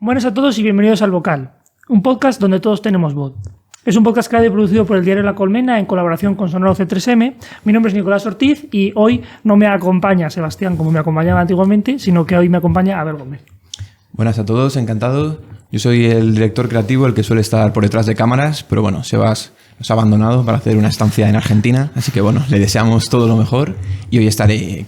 Buenas a todos y bienvenidos al Vocal, un podcast donde todos tenemos voz. Es un podcast creado y producido por el diario La Colmena en colaboración con Sonoro C3M. Mi nombre es Nicolás Ortiz y hoy no me acompaña Sebastián como me acompañaba antiguamente, sino que hoy me acompaña Abel Gómez. Buenas a todos, encantado. Yo soy el director creativo, el que suele estar por detrás de cámaras, pero bueno, Sebas nos ha abandonado para hacer una estancia en Argentina, así que bueno, le deseamos todo lo mejor y hoy estaré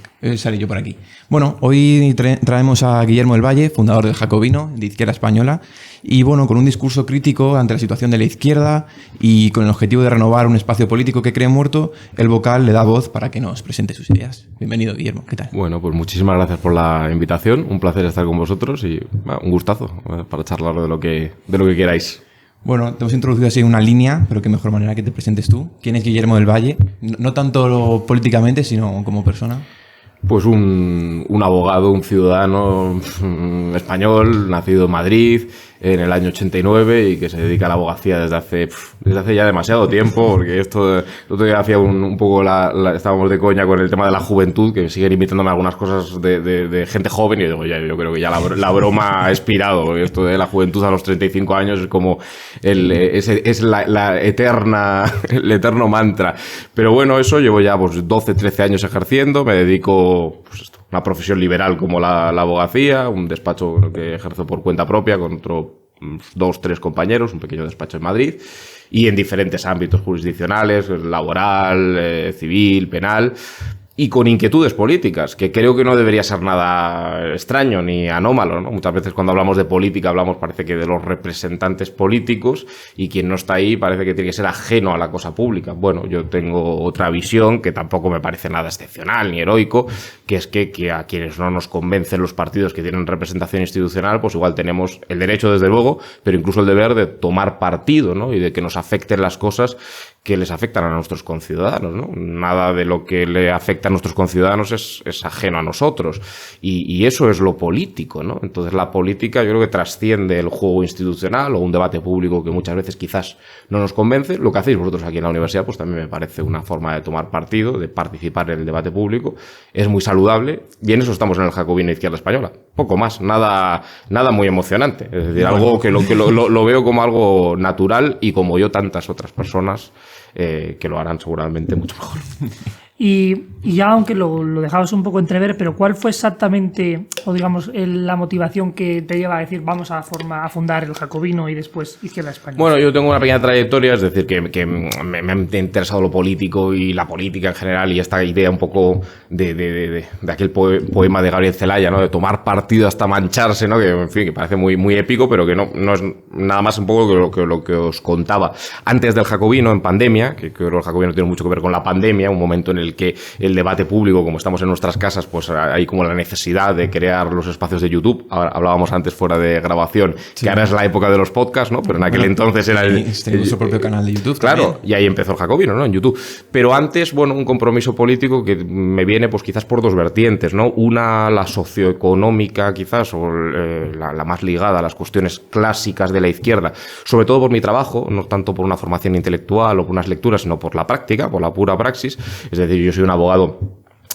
yo por aquí. Bueno, hoy traemos a Guillermo del Valle, fundador del Jacobino, de Izquierda Española, y bueno, con un discurso crítico ante la situación de la izquierda y con el objetivo de renovar un espacio político que cree muerto, el Vocal le da voz para que nos presente sus ideas. Bienvenido, Guillermo, ¿qué tal? Bueno, pues muchísimas gracias por la invitación, un placer estar con vosotros y un gustazo para charlar de lo que queráis. Bueno, te hemos introducido así una línea, pero qué mejor manera que te presentes tú. ¿Quién es Guillermo del Valle? No tanto políticamente, sino como persona. Pues un abogado, un ciudadano español, nacido en Madrid en el año 89 y que se dedica a la abogacía desde hace ya demasiado tiempo, porque esto hacía un poco estábamos de coña con el tema de la juventud, que siguen invitándome algunas cosas de gente joven y digo, yo creo que ya la broma ha expirado. Esto de la juventud a los 35 años es como el eterno mantra. Pero bueno, eso llevo ya 12, 13 años ejerciendo, me dedico una profesión liberal como la abogacía, un despacho que ejerzo por cuenta propia con otros 2, 3 compañeros, un pequeño despacho en Madrid, y en diferentes ámbitos jurisdiccionales, laboral, civil, penal, y con inquietudes políticas, que creo que no debería ser nada extraño ni anómalo, ¿no? Muchas veces cuando hablamos de política parece que de los representantes políticos, y quien no está ahí parece que tiene que ser ajeno a la cosa pública. Bueno, yo tengo otra visión que tampoco me parece nada excepcional ni heroico, que es que a quienes no nos convencen los partidos que tienen representación institucional, pues igual tenemos el derecho, desde luego, pero incluso el deber de tomar partido, ¿no? Y de que nos afecten las cosas que les afectan a nuestros conciudadanos, ¿no? Nada de lo que le afecta a nuestros conciudadanos es ajeno a nosotros, y eso es lo político, ¿no? Entonces la política yo creo que trasciende el juego institucional o un debate público que muchas veces quizás no nos convence. Lo que hacéis vosotros aquí en la universidad pues también me parece una forma de tomar partido, de participar en el debate público, es muy saludable, y en eso estamos en el Jacobino Izquierda Española. Poco más, nada muy emocionante, es decir, algo que lo veo como algo natural, y como yo tantas otras personas que lo harán seguramente mucho mejor. Y ya, aunque lo dejabas un poco entrever, pero ¿cuál fue exactamente, o digamos, la motivación que te lleva a decir vamos a fundar el Jacobino y después Izquierda Española? Bueno, yo tengo una pequeña trayectoria, es decir, que me ha interesado lo político y la política en general, y esta idea un poco de aquel poema de Gabriel Celaya, ¿no? De tomar partido hasta mancharse, ¿no? Que, en fin, que parece muy, muy épico, pero que no es nada más un poco que lo que os contaba. Antes del Jacobino, en pandemia, que creo que el Jacobino tiene mucho que ver con la pandemia, un momento en el que el debate público, como estamos en nuestras casas, pues hay como la necesidad de crear los espacios de YouTube. Ahora, hablábamos antes fuera de grabación, sí, que ahora es la época de los podcasts, ¿no? Pero en aquel entonces era nuestro propio canal de YouTube. Claro, también. Y ahí empezó el Jacobino, ¿no? En YouTube. Pero antes, bueno, un compromiso político que me viene pues quizás por dos vertientes, ¿no? Una, la socioeconómica quizás, o la más ligada a las cuestiones clásicas de la izquierda, sobre todo por mi trabajo, no tanto por una formación intelectual o por unas lecturas, sino por la práctica, por la pura praxis. Es decir, yo soy un abogado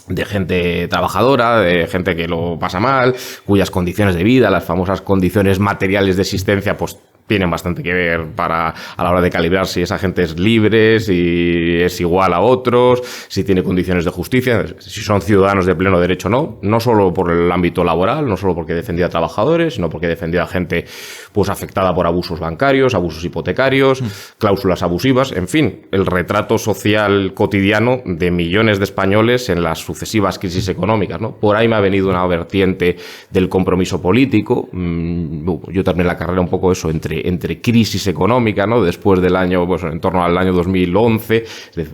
de gente trabajadora, de gente que lo pasa mal, cuyas condiciones de vida, las famosas condiciones materiales de existencia, pues tienen bastante que ver a la hora de calibrar si esa gente es libre, si es igual a otros, si tiene condiciones de justicia, si son ciudadanos de pleno derecho o no solo por el ámbito laboral, no solo porque defendía a trabajadores, sino porque defendía a gente pues afectada por abusos bancarios, abusos hipotecarios, cláusulas abusivas, en fin, el retrato social cotidiano de millones de españoles en las sucesivas crisis económicas, ¿no? Por ahí me ha venido una vertiente del compromiso político. Yo terminé la carrera un poco eso, entre crisis económica, ¿no? Después del año, pues en torno al año 2011,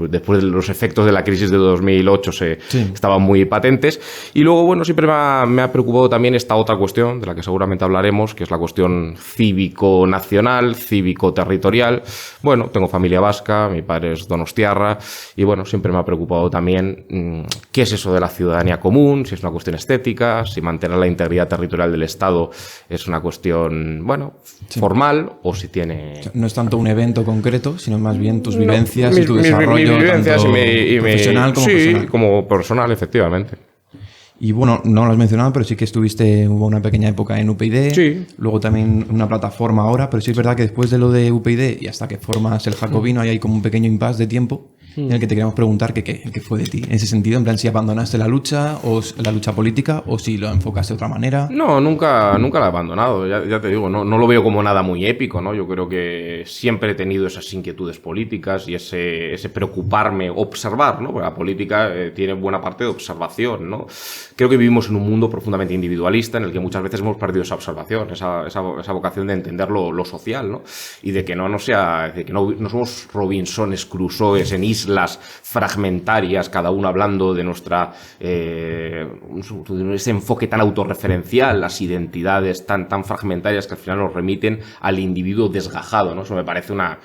después de los efectos de la crisis de 2008 estaban muy patentes. Y luego, bueno, siempre me ha preocupado también esta otra cuestión, de la que seguramente hablaremos, que es la cuestión cívico-nacional, cívico-territorial. Bueno, tengo familia vasca, mi padre es donostiarra, y bueno, siempre me ha preocupado también qué es eso de la ciudadanía común, si es una cuestión estética, si mantener la integridad territorial del Estado es una cuestión, bueno, formal, o si tiene... No es tanto un evento concreto, sino más bien tus vivencias y tu desarrollo, mis vivencias tanto y profesional como sí, personal. Como personal, efectivamente. Y bueno, no lo has mencionado, pero sí que hubo una pequeña época en UPyD, Sí. luego también una plataforma ahora, pero sí es verdad que después de lo de UPyD y hasta que formas el Jacobino, ahí hay como un pequeño impasse de tiempo en el que te queremos preguntar qué fue de ti. En ese sentido, en plan, si abandonaste la lucha política o si lo enfocaste de otra manera. No, nunca la he abandonado, ya te digo, no lo veo como nada muy épico, ¿no? Yo creo que siempre he tenido esas inquietudes políticas y ese preocuparme, observar, ¿no? Porque la política tiene buena parte de observación, ¿no? Creo que vivimos en un mundo profundamente individualista en el que muchas veces hemos perdido esa observación, esa vocación de entender lo social, ¿no? Y de que no somos Robinsones Crusoes en islas fragmentarias, cada uno hablando de ese enfoque tan autorreferencial, las identidades tan fragmentarias que al final nos remiten al individuo desgajado, ¿no? Eso me parece una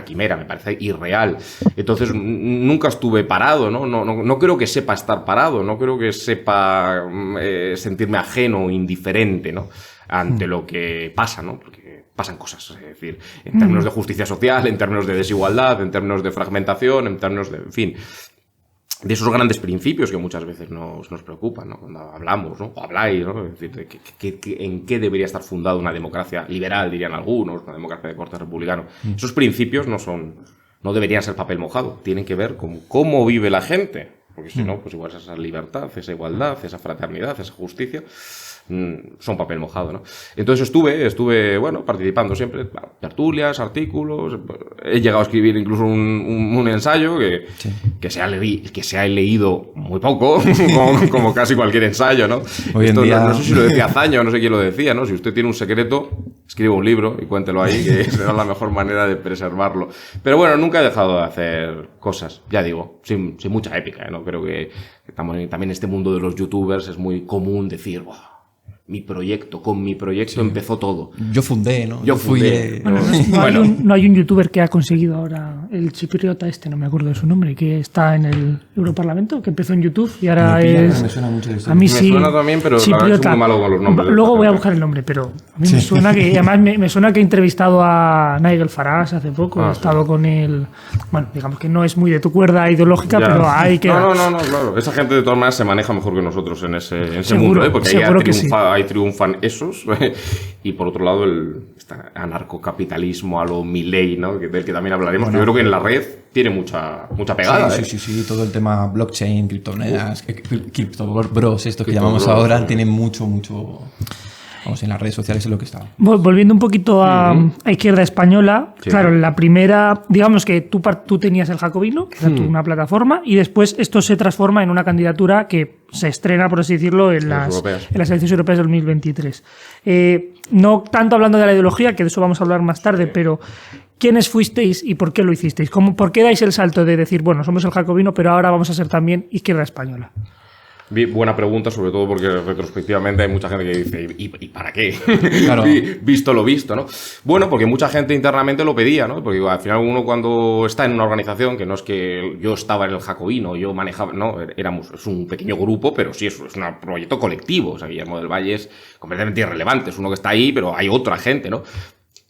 quimera, me parece irreal. Entonces, nunca estuve parado, ¿no? No creo que sepa estar parado, no creo que sepa sentirme ajeno o indiferente, ¿no? Ante lo que pasa, ¿no? Porque pasan cosas, es decir, en términos de justicia social, en términos de desigualdad, en términos de fragmentación, en términos de, en fin, de esos grandes principios que muchas veces nos preocupan, ¿no? Cuando hablamos, ¿no? O habláis, ¿no? Es decir, en qué debería estar fundada una democracia liberal, dirían algunos, una democracia de corte republicano. Esos principios no deberían ser papel mojado, tienen que ver con cómo vive la gente, porque si no, pues igual esa libertad, esa igualdad, esa fraternidad, esa justicia son papel mojado, ¿no? Entonces estuve, bueno, participando siempre, tertulias, artículos, he llegado a escribir incluso un ensayo que se ha leído muy poco, como casi cualquier ensayo, ¿no? Hoy en día... no sé si lo decía Zaño, no sé quién lo decía, ¿no? Si usted tiene un secreto, escriba un libro y cuéntelo ahí, que será la mejor manera de preservarlo. Pero bueno, nunca he dejado de hacer cosas, ya digo, sin mucha épica, ¿no? Creo que también en este mundo de los youtubers es muy común decir, ¡wow! Con mi proyecto empezó todo. Yo fundé, ¿no? Yo fundé. No hay un youtuber que ha conseguido ahora, el chipriota no me acuerdo de su nombre, que está en el Europarlamento, que empezó en YouTube y ahora Me suena mucho eso. A mí sí. Me suena también, pero la verdad es que soy muy malo con los nombres. Luego voy a buscar el nombre, pero a mí me suena que, además me suena que he entrevistado a Nigel Farage hace poco, he estado con él, bueno, digamos que no es muy de tu cuerda ideológica, pero hay que... No, claro. Esa gente de todas maneras se maneja mejor que nosotros en ese Seguro, mundo, porque ahí ahí triunfan esos y por otro lado el anarcocapitalismo a lo Milei, ¿no? Del que también hablaremos. Bueno, yo creo que en la red tiene mucha pegada. Sí, todo el tema blockchain, criptomonedas, criptobros, esto que llamamos ahora, tiene mucho... Vamos, en las redes sociales es lo que está. Volviendo un poquito a Izquierda Española, sí. Claro, la primera, digamos que tú tenías el Jacobino, que era una plataforma, y después esto se transforma en una candidatura que se estrena, por así decirlo, en las elecciones europeas del 2023. No tanto hablando de la ideología, que de eso vamos a hablar más tarde, pero ¿quiénes fuisteis y por qué lo hicisteis? ¿Por qué dais el salto de decir, bueno, somos el Jacobino, pero ahora vamos a ser también Izquierda Española? Buena pregunta, sobre todo porque retrospectivamente hay mucha gente que dice ¿y para qué? Claro. Visto lo visto, ¿no? Bueno, porque mucha gente internamente lo pedía, ¿no? Porque al final uno cuando está en una organización, que no es que yo estaba en el Jacobino, yo manejaba, no, es un pequeño grupo, pero sí, es un proyecto colectivo. O sea, Guillermo del Valle es completamente irrelevante, es uno que está ahí, pero hay otra gente, ¿no?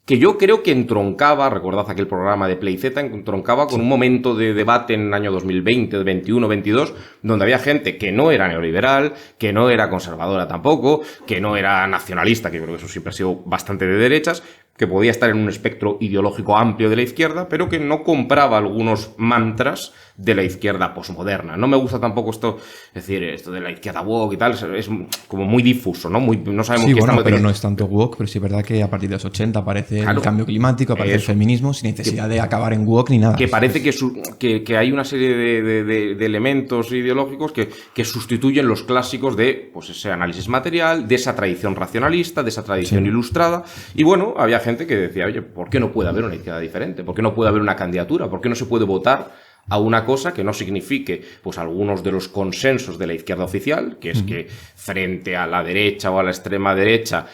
Que yo creo que entroncaba, recordad aquel programa de PlayZ, entroncaba con un momento de debate en el año 2020, 21, 22, donde había gente que no era neoliberal, que no era conservadora tampoco, que no era nacionalista, que yo creo que eso siempre ha sido bastante de derechas, que podía estar en un espectro ideológico amplio de la izquierda, pero que no compraba algunos mantras de la izquierda posmoderna. No me gusta tampoco esto de la izquierda woke y tal, es como muy difuso, ¿no? No sabemos qué estamos... pero no es tanto woke, pero sí es verdad que a partir de los 80 aparece el cambio climático, aparece el feminismo, sin necesidad de acabar en woke ni nada. Que parece que hay una serie de elementos ideológicos que sustituyen los clásicos de pues ese análisis material, de esa tradición racionalista, de esa tradición ilustrada. Y bueno, había gente que decía, oye, ¿por qué no puede haber una izquierda diferente? ¿Por qué no puede haber una candidatura? ¿Por qué no se puede votar a una cosa que no signifique pues algunos de los consensos de la izquierda oficial, que es que frente a la derecha o a la extrema derecha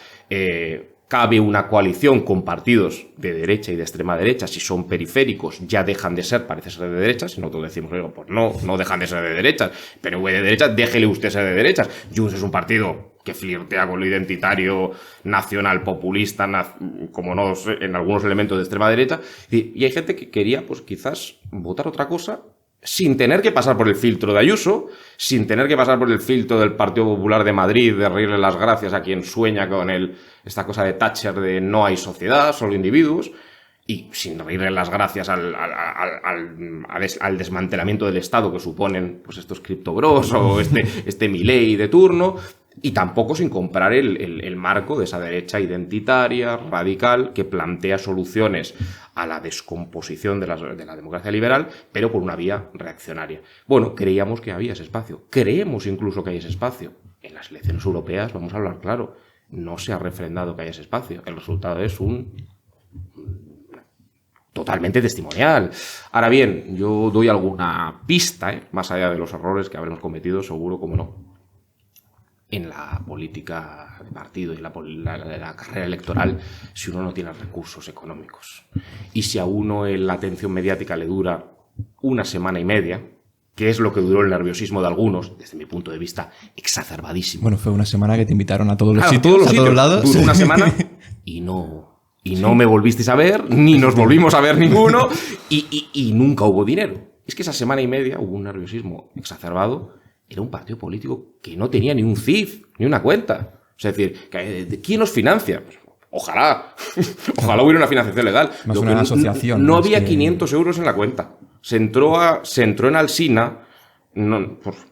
cabe una coalición con partidos de derecha y de extrema derecha? Si son periféricos ya dejan de ser, parece ser de derechas, si nosotros decimos, oiga, pues no dejan de ser de derechas, pero de derechas, déjele usted ser de derechas. Junts es un partido que flirtea con lo identitario, nacional, populista, como no sé, en algunos elementos de extrema derecha, y hay gente que quería, pues quizás, votar otra cosa sin tener que pasar por el filtro de Ayuso, sin tener que pasar por el filtro del Partido Popular de Madrid, de reírle las gracias a quien sueña con esta cosa de Thatcher de no hay sociedad, solo individuos, y sin reírle las gracias al desmantelamiento del Estado que suponen pues estos criptobros o este Milei de turno, y tampoco sin comprar el marco de esa derecha identitaria, radical, que plantea soluciones a la descomposición de la democracia liberal, pero por una vía reaccionaria. Bueno, creíamos que había ese espacio. Creemos incluso que hay ese espacio. En las elecciones europeas, vamos a hablar claro, no se ha refrendado que haya ese espacio. El resultado es totalmente testimonial. Ahora bien, yo doy alguna pista, más allá de los errores que habremos cometido, seguro, como no, en la política de partido y la carrera electoral, si uno no tiene recursos económicos. Y si a uno la atención mediática le dura una semana y media, que es lo que duró el nerviosismo de algunos, desde mi punto de vista, exacerbadísimo. Bueno, fue una semana que te invitaron a todos los sitios, a todos lados. Duró una semana y no me volvisteis a ver, ni nos volvimos a ver ninguno, y nunca hubo dinero. Es que esa semana y media hubo un nerviosismo exacerbado. Era un partido político que no tenía ni un CIF, ni una cuenta. O sea, es decir, ¿quién nos financia? Pues, ojalá hubiera una financiación legal. Más una asociación. No había 500 euros en la cuenta. Se entró en Alsina,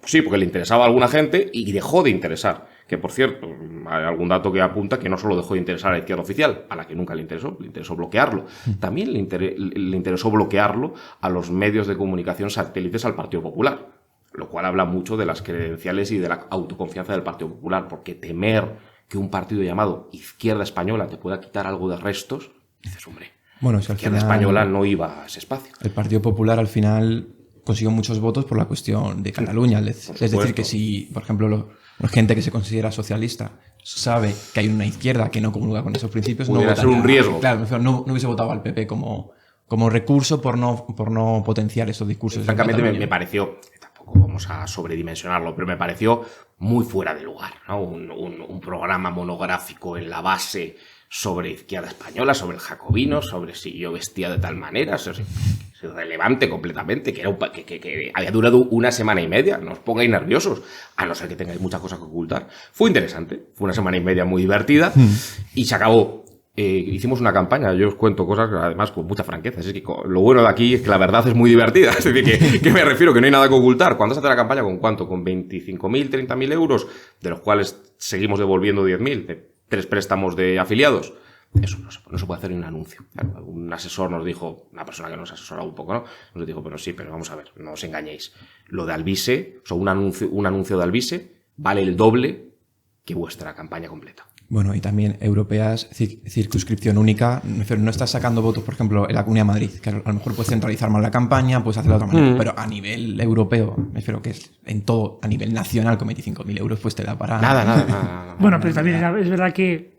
sí, porque le interesaba a alguna gente y dejó de interesar. Que, por cierto, hay algún dato que apunta que no solo dejó de interesar a la izquierda oficial, a la que nunca le interesó bloquearlo. También le interesó bloquearlo a los medios de comunicación satélites al Partido Popular. Lo cual habla mucho de las credenciales y de la autoconfianza del Partido Popular, porque temer que un partido llamado Izquierda Española te pueda quitar algo de restos, dices, hombre, bueno, si Izquierda Española no iba a ese espacio. El Partido Popular al final consiguió muchos votos por la cuestión de Cataluña. Es decir, que si, por ejemplo, la gente que se considera socialista sabe que hay una izquierda que no comulga con esos principios, pudiera no ser un riesgo. Claro, no hubiese votado al PP como recurso por no potenciar esos discursos. Francamente, me pareció... Vamos a sobredimensionarlo, pero me pareció muy fuera de lugar, ¿no? Un programa monográfico en la base sobre izquierda española, sobre el jacobino, sobre si yo vestía de tal manera, es irrelevante completamente, que había durado una semana y media. No os pongáis nerviosos, a no ser que tengáis muchas cosas que ocultar. Fue interesante, fue una semana y media muy divertida y se acabó. Hicimos una campaña, yo os cuento cosas además con mucha franqueza. Es que lo bueno de aquí es que la verdad es muy divertida. Es decir, que me refiero que no hay nada que ocultar. ¿Cuándo se hace la campaña? ¿Con cuánto? Con 25.000, 30.000 euros, de los cuales seguimos devolviendo 10.000 de 3 préstamos de afiliados. Eso no se puede hacer ni un anuncio. Claro, un asesor nos dijo, una persona que nos asesora un poco, ¿no? Nos dijo, pero sí, pero vamos a ver, no os engañéis. Lo de Alvise, o sea, un anuncio de Alvise vale el doble que vuestra campaña completa. Bueno, y también europeas, circunscripción única. No estás sacando votos, por ejemplo, en la Comunidad de Madrid, que a lo mejor puedes centralizar más la campaña, puedes hacerlo de otra manera, pero a nivel europeo, me refiero que es en todo, a nivel nacional, con 25.000 euros, pues te da para... Nada. Bueno, pero también es verdad que,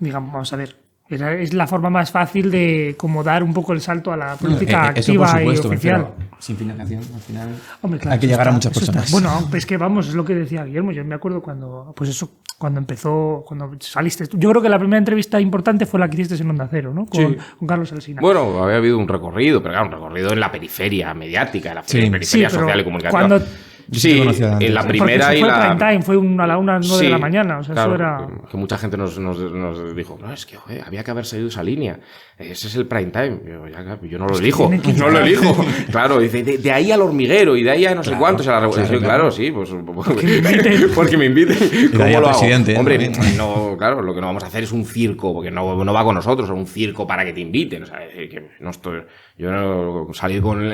digamos, vamos a ver, es la forma más fácil de como dar un poco el salto a la política activa, por supuesto, y oficial. Sin financiación, al final, hombre, claro, hay que llegar a muchas personas. Bueno, es que vamos, es lo que decía Guillermo. Yo me acuerdo cuando saliste. Yo creo que la primera entrevista importante fue la que hiciste en Onda Cero, ¿no? Con Carlos Alsina. Bueno, había habido un recorrido, pero claro, un recorrido en la periferia mediática, en la periferia social y comunicativa. Sí, en la primera y fue la... prime time, fue a la 1:09 de la mañana. O sea, claro, eso era... que mucha gente nos dijo, no, es que había que haber seguido esa línea. Ese es el prime time. Yo no lo elijo. No lo elijo. Claro, dice, de ahí al hormiguero y de ahí a no sé cuántos a la revolución. Claro, sí, pues... Porque me inviten. ¿Cómo lo hago? Hombre, no, claro, lo que no vamos a hacer es un circo, porque no va con nosotros, es un circo para que te inviten. O sea, que no estoy... Yo no salir con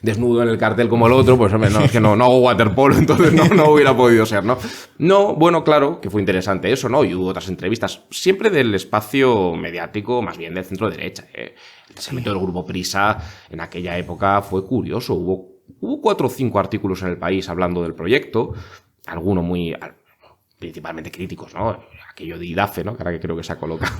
desnudo en el cartel como el otro, pues hombre, no, es que no hago waterpolo, entonces no hubiera podido ser, ¿no? No, bueno, claro, que fue interesante eso, ¿no? Y hubo otras entrevistas, siempre del espacio mediático, más bien del centro derecha. El lanzamiento del Grupo Prisa en aquella época fue curioso. Hubo 4 o 5 artículos en El País hablando del proyecto, algunos principalmente críticos, ¿no? Aquello de IDAFE, ¿no? Que ahora que creo que se ha colocado.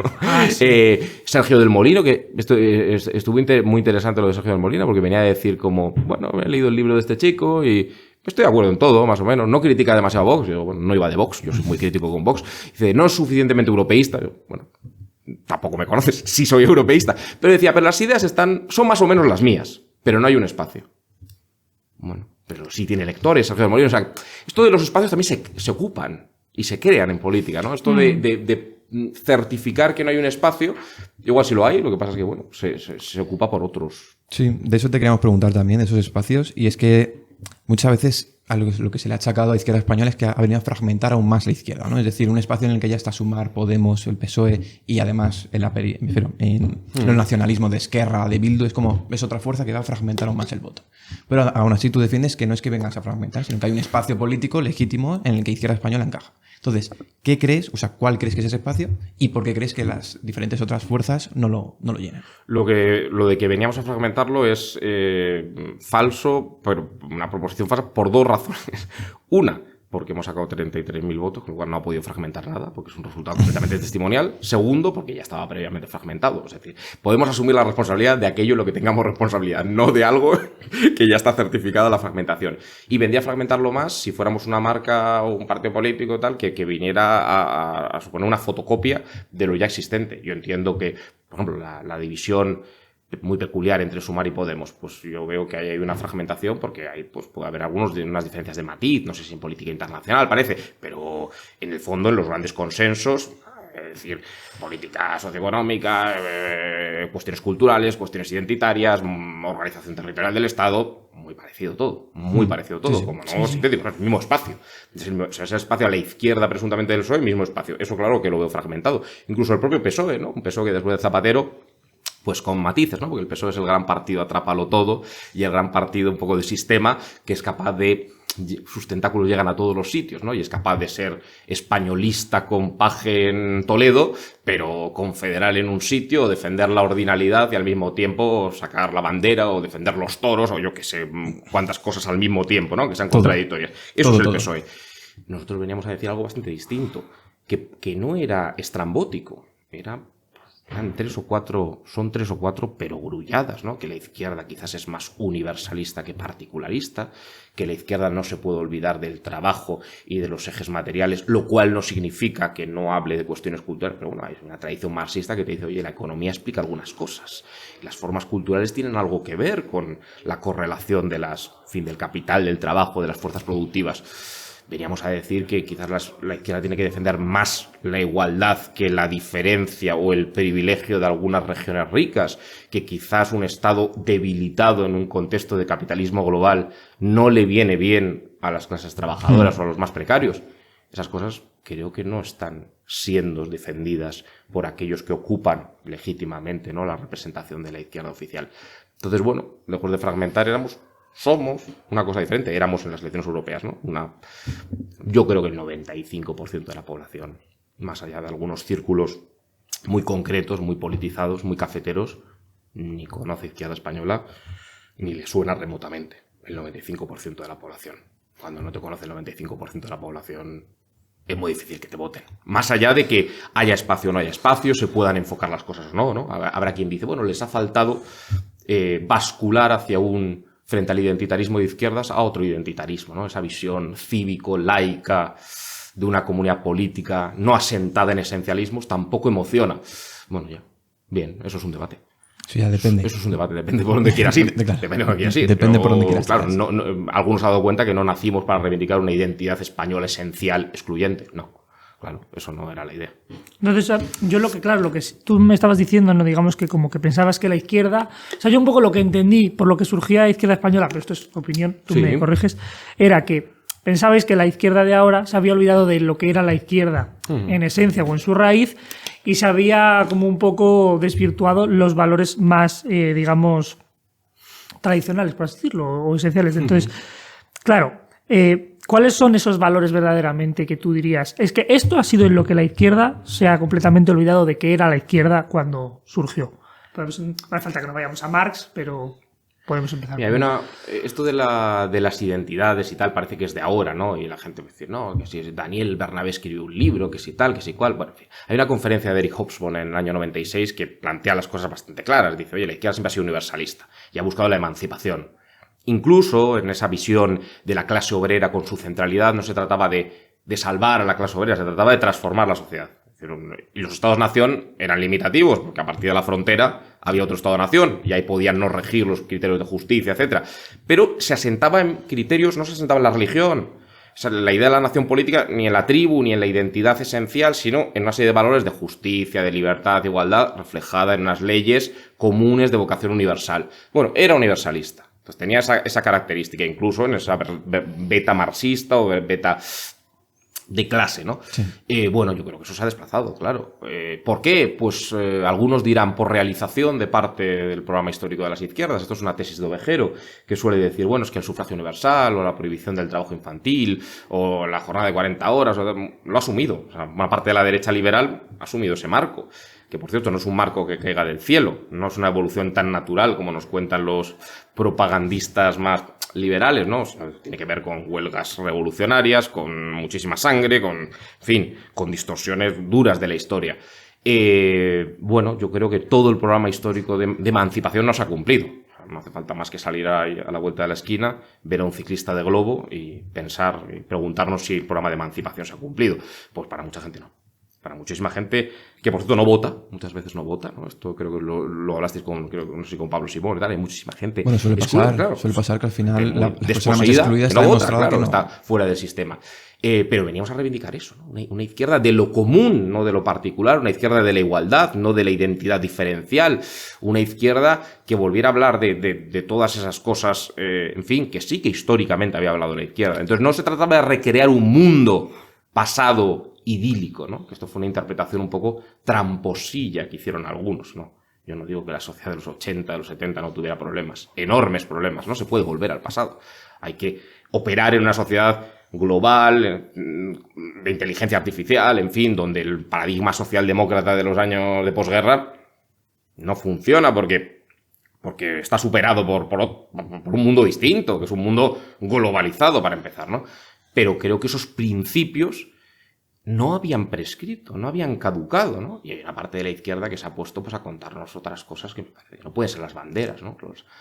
Sí. Sergio del Molino, que estuvo muy interesante lo de Sergio del Molino, porque venía a decir como, bueno, he leído el libro de este chico y estoy de acuerdo en todo, más o menos. No critica demasiado a Vox. Yo, bueno, no iba de Vox, yo soy muy crítico con Vox. Dice, no es suficientemente europeísta. Yo, bueno, tampoco me conoces, sí soy europeísta. Pero decía, pero las ideas son más o menos las mías, pero no hay un espacio. Bueno, pero sí tiene electores, Alfredo Molino. O sea, esto de los espacios también se ocupan y se crean en política, ¿no? Esto de certificar que no hay un espacio, igual sí lo hay, lo que pasa es que, bueno, se ocupa por otros. Sí, de eso te queríamos preguntar también, de esos espacios, y es que muchas veces lo que se le ha achacado a la izquierda española es que ha venido a fragmentar aún más la izquierda, ¿no? Es decir, un espacio en el que ya está Sumar, Podemos, el PSOE y además el nacionalismo de Esquerra, de Bildu, es otra fuerza que va a fragmentar aún más el voto. Pero aún así tú defiendes que no es que vengas a fragmentar, sino que hay un espacio político legítimo en el que izquierda española encaja. Entonces, ¿qué crees? O sea, ¿cuál crees que es ese espacio? ¿Y por qué crees que las diferentes otras fuerzas no lo llenan? Lo de que veníamos a fragmentarlo es falso, pero una proposición falsa por dos razones. Una, porque hemos sacado 33.000 votos, con lo cual no ha podido fragmentar nada, porque es un resultado completamente testimonial. Segundo, porque ya estaba previamente fragmentado. Es decir, podemos asumir la responsabilidad de aquello en lo que tengamos responsabilidad, no de algo que ya está certificada la fragmentación. Y vendría a fragmentarlo más si fuéramos una marca o un partido político tal que viniera a suponer una fotocopia de lo ya existente. Yo entiendo que, por ejemplo, la división muy peculiar entre Sumar y Podemos, pues yo veo que hay una fragmentación porque hay, pues puede haber unas diferencias de matiz, no sé si en política internacional parece, pero en el fondo en los grandes consensos, es decir, política socioeconómica, cuestiones culturales, cuestiones identitarias, organización territorial del Estado, muy parecido todo, sí, como no sintético, es el mismo espacio. Ese espacio a la izquierda presuntamente del PSOE, el mismo espacio. Eso claro que lo veo fragmentado. Incluso el propio PSOE, ¿no? Un PSOE que después de Zapatero, pues con matices, ¿no? Porque el PSOE es el gran partido atrápalo todo y el gran partido un poco de sistema que es capaz de... Sus tentáculos llegan a todos los sitios, ¿no? Y es capaz de ser españolista con paje en Toledo, pero confederal en un sitio, o defender la ordinalidad y al mismo tiempo sacar la bandera o defender los toros o yo que sé cuántas cosas al mismo tiempo, ¿no? Que sean contradictorias. Eso es el PSOE. Nosotros veníamos a decir algo bastante distinto, que no era estrambótico, eran tres o cuatro perogrulladas, ¿no? Que la izquierda quizás es más universalista que particularista, que la izquierda no se puede olvidar del trabajo y de los ejes materiales, lo cual no significa que no hable de cuestiones culturales, pero bueno, hay una tradición marxista que te dice, oye, la economía explica algunas cosas, y las formas culturales tienen algo que ver con la correlación del capital, del trabajo, de las fuerzas productivas. Veníamos a decir que quizás la izquierda tiene que defender más la igualdad que la diferencia o el privilegio de algunas regiones ricas, que quizás un Estado debilitado en un contexto de capitalismo global no le viene bien a las clases trabajadoras o a los más precarios. Esas cosas creo que no están siendo defendidas por aquellos que ocupan legítimamente, ¿no?, la representación de la izquierda oficial. Entonces, bueno, lejos de fragmentar somos una cosa diferente. Éramos en las elecciones europeas, ¿no? Yo creo que el 95% de la población, más allá de algunos círculos muy concretos, muy politizados, muy cafeteros, ni conoce izquierda española, ni le suena remotamente. El 95% de la población. Cuando no te conoce el 95% de la población, es muy difícil que te voten. Más allá de que haya espacio o no haya espacio, se puedan enfocar las cosas o no, ¿no? Habrá quien dice, bueno, les ha faltado bascular hacia frente al identitarismo de izquierdas, a otro identitarismo, ¿no? Esa visión cívico-laica de una comunidad política no asentada en esencialismos tampoco emociona. Bueno, ya. Bien, eso es un debate. Sí, ya depende. Eso es un debate, depende por dónde quieras ir. Claro. Depende por dónde quieras ir. Depende por dónde quieras ir. Claro, algunos se han dado cuenta que no nacimos para reivindicar una identidad española esencial, excluyente. No. Claro, eso no era la idea. Entonces, yo lo que tú me estabas diciendo, no digamos que como que pensabas que la izquierda... O sea, yo un poco lo que entendí por lo que surgía la izquierda española, pero esto es opinión, tú me corriges, era que pensabais que la izquierda de ahora se había olvidado de lo que era la izquierda en esencia o en su raíz y se había como un poco desvirtuado los valores más, digamos, tradicionales, por así decirlo, o esenciales. Entonces, claro... ¿cuáles son esos valores verdaderamente que tú dirías? Es que esto ha sido en lo que la izquierda se ha completamente olvidado de que era la izquierda cuando surgió. Pues, no hace falta que nos vayamos a Marx, pero podemos empezar. Mira, esto de las identidades y tal parece que es de ahora, ¿no? Y la gente me dice, no, que si Daniel Bernabé escribió un libro, que si tal, que si cual. Bueno, en fin. Hay una conferencia de Eric Hobsbawm en el año 96 que plantea las cosas bastante claras. Dice, oye, la izquierda siempre ha sido universalista y ha buscado la emancipación. Incluso en esa visión de la clase obrera con su centralidad no se trataba de salvar a la clase obrera, se trataba de transformar la sociedad. Y los estados-nación eran limitativos, porque a partir de la frontera había otro estado-nación, y ahí podían no regir los criterios de justicia, etc. Pero se asentaba en criterios, no se asentaba en la religión. O sea, la idea de la nación política, ni en la tribu, ni en la identidad esencial, sino en una serie de valores de justicia, de libertad, de igualdad, reflejada en unas leyes comunes de vocación universal. Bueno, era universalista. Entonces tenía esa característica, incluso en esa beta marxista o beta de clase, ¿no? Sí. Bueno, yo creo que eso se ha desplazado, claro. ¿Por qué? Pues algunos dirán por realización de parte del programa histórico de las izquierdas. Esto es una tesis de Ovejero, que suele decir, bueno, es que el sufragio universal, o la prohibición del trabajo infantil, o la jornada de 40 horas, lo ha asumido. O sea, una parte de la derecha liberal ha asumido ese marco, que por cierto no es un marco que caiga del cielo, no es una evolución tan natural como nos cuentan los propagandistas más liberales, ¿no? O sea, tiene que ver con huelgas revolucionarias, con muchísima sangre, en fin, con distorsiones duras de la historia. Bueno, yo creo que todo el programa histórico de emancipación no se ha cumplido. No hace falta más que salir a la vuelta de la esquina, ver a un ciclista de globo y pensar y preguntarnos si el programa de emancipación se ha cumplido. Pues para mucha gente no. Para muchísima gente, que por cierto no vota, muchas veces no vota, ¿no? Esto creo que lo hablasteis con, no sé si con Pablo Simón y tal, hay muchísima gente. Bueno, suele pasar que al final la persona más excluida está demostrada que no está fuera del sistema. Pero veníamos a reivindicar eso, ¿no? Una izquierda de lo común, no de lo particular, una izquierda de la igualdad, no de la identidad diferencial, una izquierda que volviera a hablar de todas esas cosas, en fin, que sí que históricamente había hablado la izquierda. Entonces no se trataba de recrear un mundo pasado idílico, ¿no? Que esto fue una interpretación un poco tramposilla que hicieron algunos, ¿no? Yo no digo que la sociedad de los 80, de los 70 no tuviera problemas, enormes problemas, no se puede volver al pasado. Hay que operar en una sociedad global, de inteligencia artificial, en fin, donde el paradigma socialdemócrata de los años de posguerra no funciona porque está superado por un mundo distinto, que es un mundo globalizado para empezar, ¿no? Pero creo que esos principios no habían prescrito, no habían caducado, ¿no? Y hay una parte de la izquierda que se ha puesto pues a contarnos otras cosas que me parece que no pueden ser las banderas, ¿no?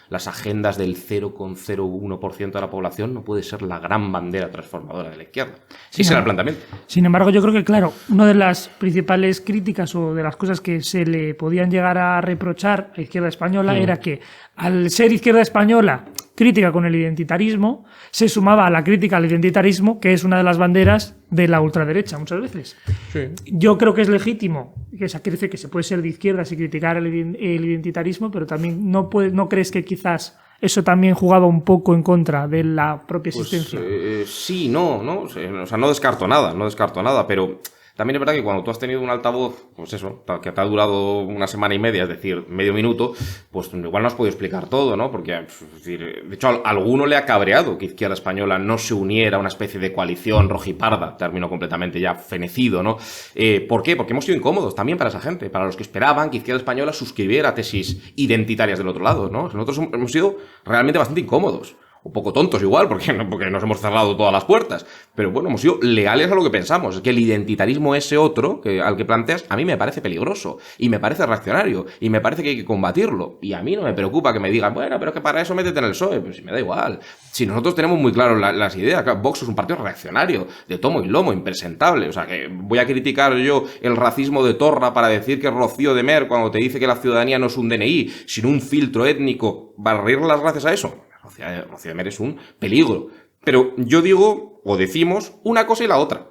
Las agendas del 0,01% de la población no puede ser la gran bandera transformadora de la izquierda. Sí, será el planteamiento. Sin embargo, yo creo que, claro, una de las principales críticas o de las cosas que se le podían llegar a reprochar a la izquierda española era que, al ser izquierda española crítica con el identitarismo, se sumaba a la crítica al identitarismo, que es una de las banderas de la ultraderecha muchas veces. Sí. Yo creo que es legítimo, que se puede ser de izquierdas y criticar el identitarismo, pero también no crees que quizás eso también jugaba un poco en contra de la propia existencia. Sí, no, o sea, no descarto nada, pero también es verdad que cuando tú has tenido un altavoz, pues eso, que te ha durado una semana y media, es decir, medio minuto, pues igual no has podido explicar todo, ¿no? Porque, es decir, de hecho, a alguno le ha cabreado que Izquierda Española no se uniera a una especie de coalición rojiparda, término completamente ya fenecido, ¿no? ¿Por qué? Porque hemos sido incómodos también para esa gente, para los que esperaban que Izquierda Española suscribiera tesis identitarias del otro lado, ¿no? Nosotros hemos sido realmente bastante incómodos. Un poco tontos igual, porque nos hemos cerrado todas las puertas. Pero bueno, hemos sido leales a lo que pensamos. Es que el identitarismo ese otro, al que planteas, a mí me parece peligroso. Y me parece reaccionario. Y me parece que hay que combatirlo. Y a mí no me preocupa que me digan, bueno, pero es que para eso métete en el PSOE. Pues si me da igual. Si nosotros tenemos muy claro las ideas. Vox es un partido reaccionario, de tomo y lomo, impresentable. O sea, que voy a criticar yo el racismo de Torra para decir que Rocío de Mer, cuando te dice que la ciudadanía no es un DNI, sino un filtro étnico, barrirle las gracias a eso. Rocío de Mer es un peligro. Pero yo digo, o decimos, una cosa y la otra.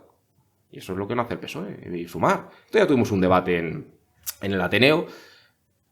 Y eso es lo que no hace el PSOE, y sumar. Entonces ya tuvimos un debate en el Ateneo,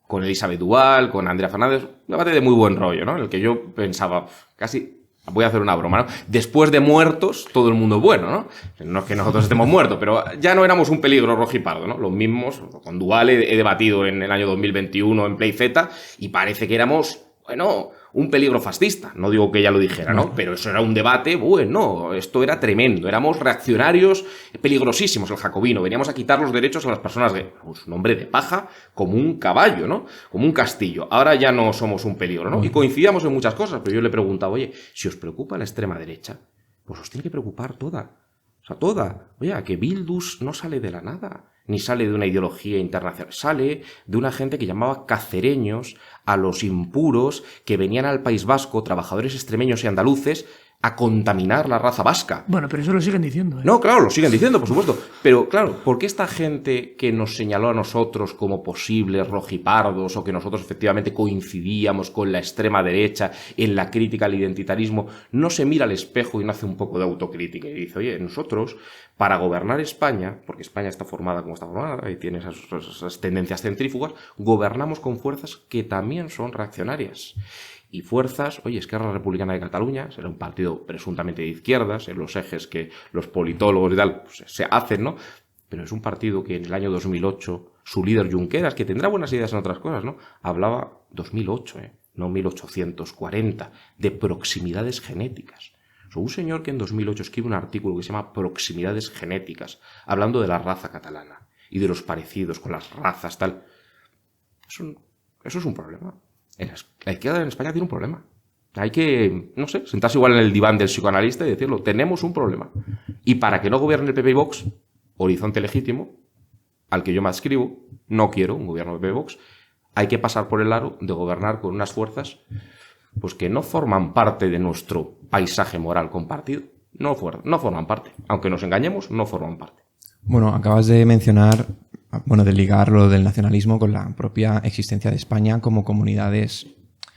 con Elisabeth Duval, con Andrea Fernández, un debate de muy buen rollo, ¿no? En el que yo pensaba, casi, voy a hacer una broma, ¿no? Después de muertos, todo el mundo es bueno, ¿no? No es que nosotros estemos muertos, pero ya no éramos un peligro rojipardo, ¿no? Los mismos, con Duval he debatido en el año 2021 en Play Z, y parece que éramos, bueno, un peligro fascista. No digo que ella lo dijera, ¿no? Pero eso era un debate, bueno, esto era tremendo. Éramos reaccionarios peligrosísimos, el jacobino. Veníamos a quitar los derechos a las personas de un hombre de paja, como un caballo, ¿no? Como un castillo. Ahora ya no somos un peligro, ¿no? Y coincidíamos en muchas cosas, pero yo le preguntaba, oye, si os preocupa la extrema derecha, pues os tiene que preocupar toda. O sea, toda. Oye, que Bildus no sale de la nada, ni sale de una ideología internacional. Sale de una gente que llamaba cacereños a los impuros que venían al País Vasco, trabajadores extremeños y andaluces, a contaminar la raza vasca. Bueno, pero eso lo siguen diciendo. No, claro, lo siguen diciendo, por supuesto. Pero claro, ¿por qué esta gente que nos señaló a nosotros como posibles rojipardos o que nosotros efectivamente coincidíamos con la extrema derecha en la crítica al identitarismo, no se mira al espejo y no hace un poco de autocrítica y dice, oye, nosotros para gobernar España, porque España está formada como está formada y tiene esas tendencias centrífugas, gobernamos con fuerzas que también son reaccionarias? Y fuerzas, oye, Esquerra Republicana de Cataluña, será un partido presuntamente de izquierdas, en los ejes que los politólogos y tal pues, se hacen, ¿no? Pero es un partido que en el año 2008, su líder Junqueras, que tendrá buenas ideas en otras cosas, ¿no? Hablaba 2008, no 1840, de proximidades genéticas. O sea, un señor que en 2008 escribe un artículo que se llama Proximidades genéticas, hablando de la raza catalana y de los parecidos con las razas, tal. Eso es un problema. La izquierda en España tiene un problema. Hay que, no sé, sentarse igual en el diván del psicoanalista y decirlo. Tenemos un problema. Y para que no gobierne el PP y Vox, horizonte legítimo, al que yo me adscribo, no quiero un gobierno de PP y Vox, hay que pasar por el aro de gobernar con unas fuerzas pues que no forman parte de nuestro paisaje moral compartido. No forman parte. Aunque nos engañemos, no forman parte. Bueno, acabas de mencionar, de ligar lo del nacionalismo con la propia existencia de España como comunidades,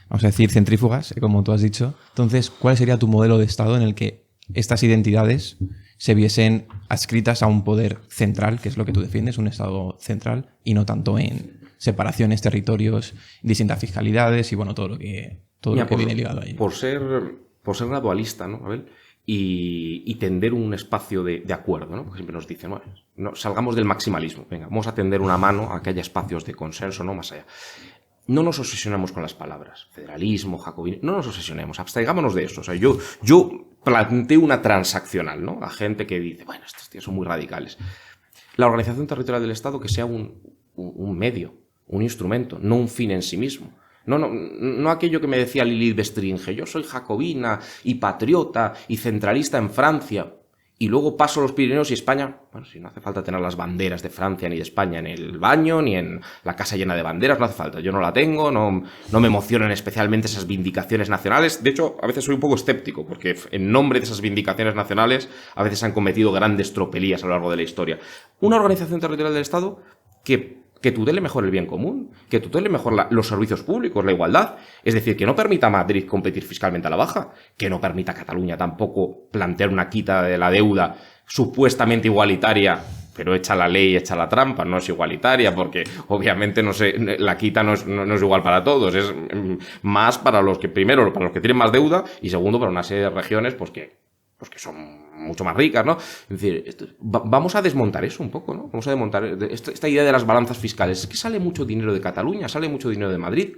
vamos a decir, centrífugas, como tú has dicho. Entonces, ¿cuál sería tu modelo de Estado en el que estas identidades se viesen adscritas a un poder central, que es lo que tú defiendes, un Estado central, y no tanto en separaciones, territorios, distintas fiscalidades y todo lo que viene ligado a ello? Por ser gradualista, ¿no, Abel? Y tender un espacio de acuerdo, ¿no? Porque siempre nos dicen, bueno, no, salgamos del maximalismo, venga, vamos a tender una mano a que haya espacios de consenso, no más allá. No nos obsesionemos con las palabras, federalismo, jacobino, no nos obsesionemos, abstraigámonos de eso. O sea, yo planteo una transaccional, ¿no? A gente que dice, bueno, estos tíos son muy radicales. La organización territorial del Estado que sea un medio, un instrumento, no un fin en sí mismo. No aquello que me decía Lilith Bestringe, yo soy jacobina y patriota y centralista en Francia, y luego paso los Pirineos y España, bueno, si no hace falta tener las banderas de Francia ni de España en el baño, ni en la casa llena de banderas, no hace falta, yo no la tengo, no me emocionan especialmente esas vindicaciones nacionales. De hecho, a veces soy un poco escéptico, porque en nombre de esas vindicaciones nacionales a veces se han cometido grandes tropelías a lo largo de la historia. Una organización territorial del Estado que tutele mejor el bien común, que tutele mejor los servicios públicos, la igualdad. Es decir, que no permita a Madrid competir fiscalmente a la baja, que no permita a Cataluña tampoco plantear una quita de la deuda supuestamente igualitaria, pero hecha la ley, hecha la trampa, no es igualitaria, porque obviamente la quita no es igual para todos, es más para los que, primero, para los que tienen más deuda, y segundo, para una serie de regiones pues que son mucho más ricas, ¿no? Es decir, vamos a desmontar eso un poco, ¿no? Vamos a desmontar esta idea de las balanzas fiscales. Es que sale mucho dinero de Cataluña, sale mucho dinero de Madrid.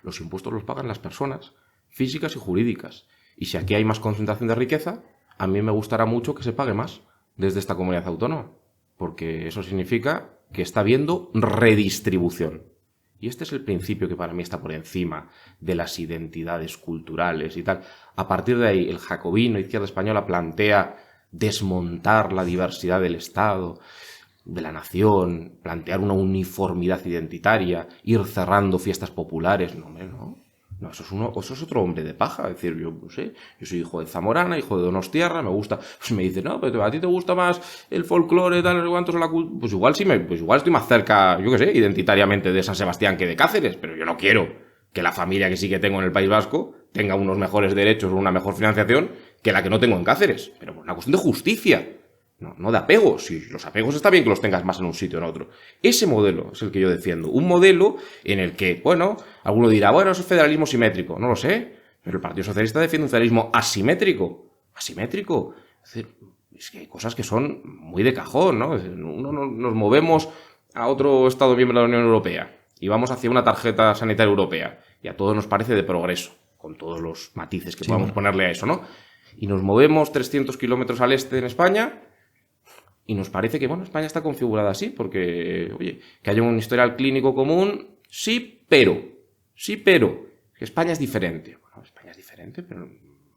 Los impuestos los pagan las personas físicas y jurídicas. Y si aquí hay más concentración de riqueza, a mí me gustará mucho que se pague más desde esta comunidad autónoma, porque eso significa que está habiendo redistribución. Y este es el principio que para mí está por encima de las identidades culturales y tal. A partir de ahí, el jacobino, izquierda española, plantea desmontar la diversidad del Estado, de la nación, plantear una uniformidad identitaria, ir cerrando fiestas populares. No, eso es otro hombre de paja. Es decir, yo soy hijo de Zamorana, hijo de Donostiarra, me gusta. Pues me dice, no, pero a ti te gusta más el folclore, tal, no sé cuántos, la cultura. Pues igual estoy más cerca, yo qué sé, identitariamente de San Sebastián que de Cáceres, pero yo no quiero que la familia que sí que tengo en el País Vasco tenga unos mejores derechos o una mejor financiación que la que no tengo en Cáceres. Pero por una cuestión de justicia. No de apego. Si los apegos está bien que los tengas más en un sitio o en otro. Ese modelo es el que yo defiendo. Un modelo en el que, alguno dirá, eso es federalismo simétrico. No lo sé. Pero el Partido Socialista defiende un federalismo asimétrico. Asimétrico. Es que hay cosas que son muy de cajón, ¿no? Nos movemos a otro Estado miembro de la Unión Europea y vamos hacia una tarjeta sanitaria europea. Y a todos nos parece de progreso, con todos los matices que podamos ponerle a eso, ¿no? Y nos movemos 300 kilómetros al este en España. Y nos parece que, España está configurada así, porque, que haya un historial clínico común, sí, pero. Que España es diferente. España es diferente, pero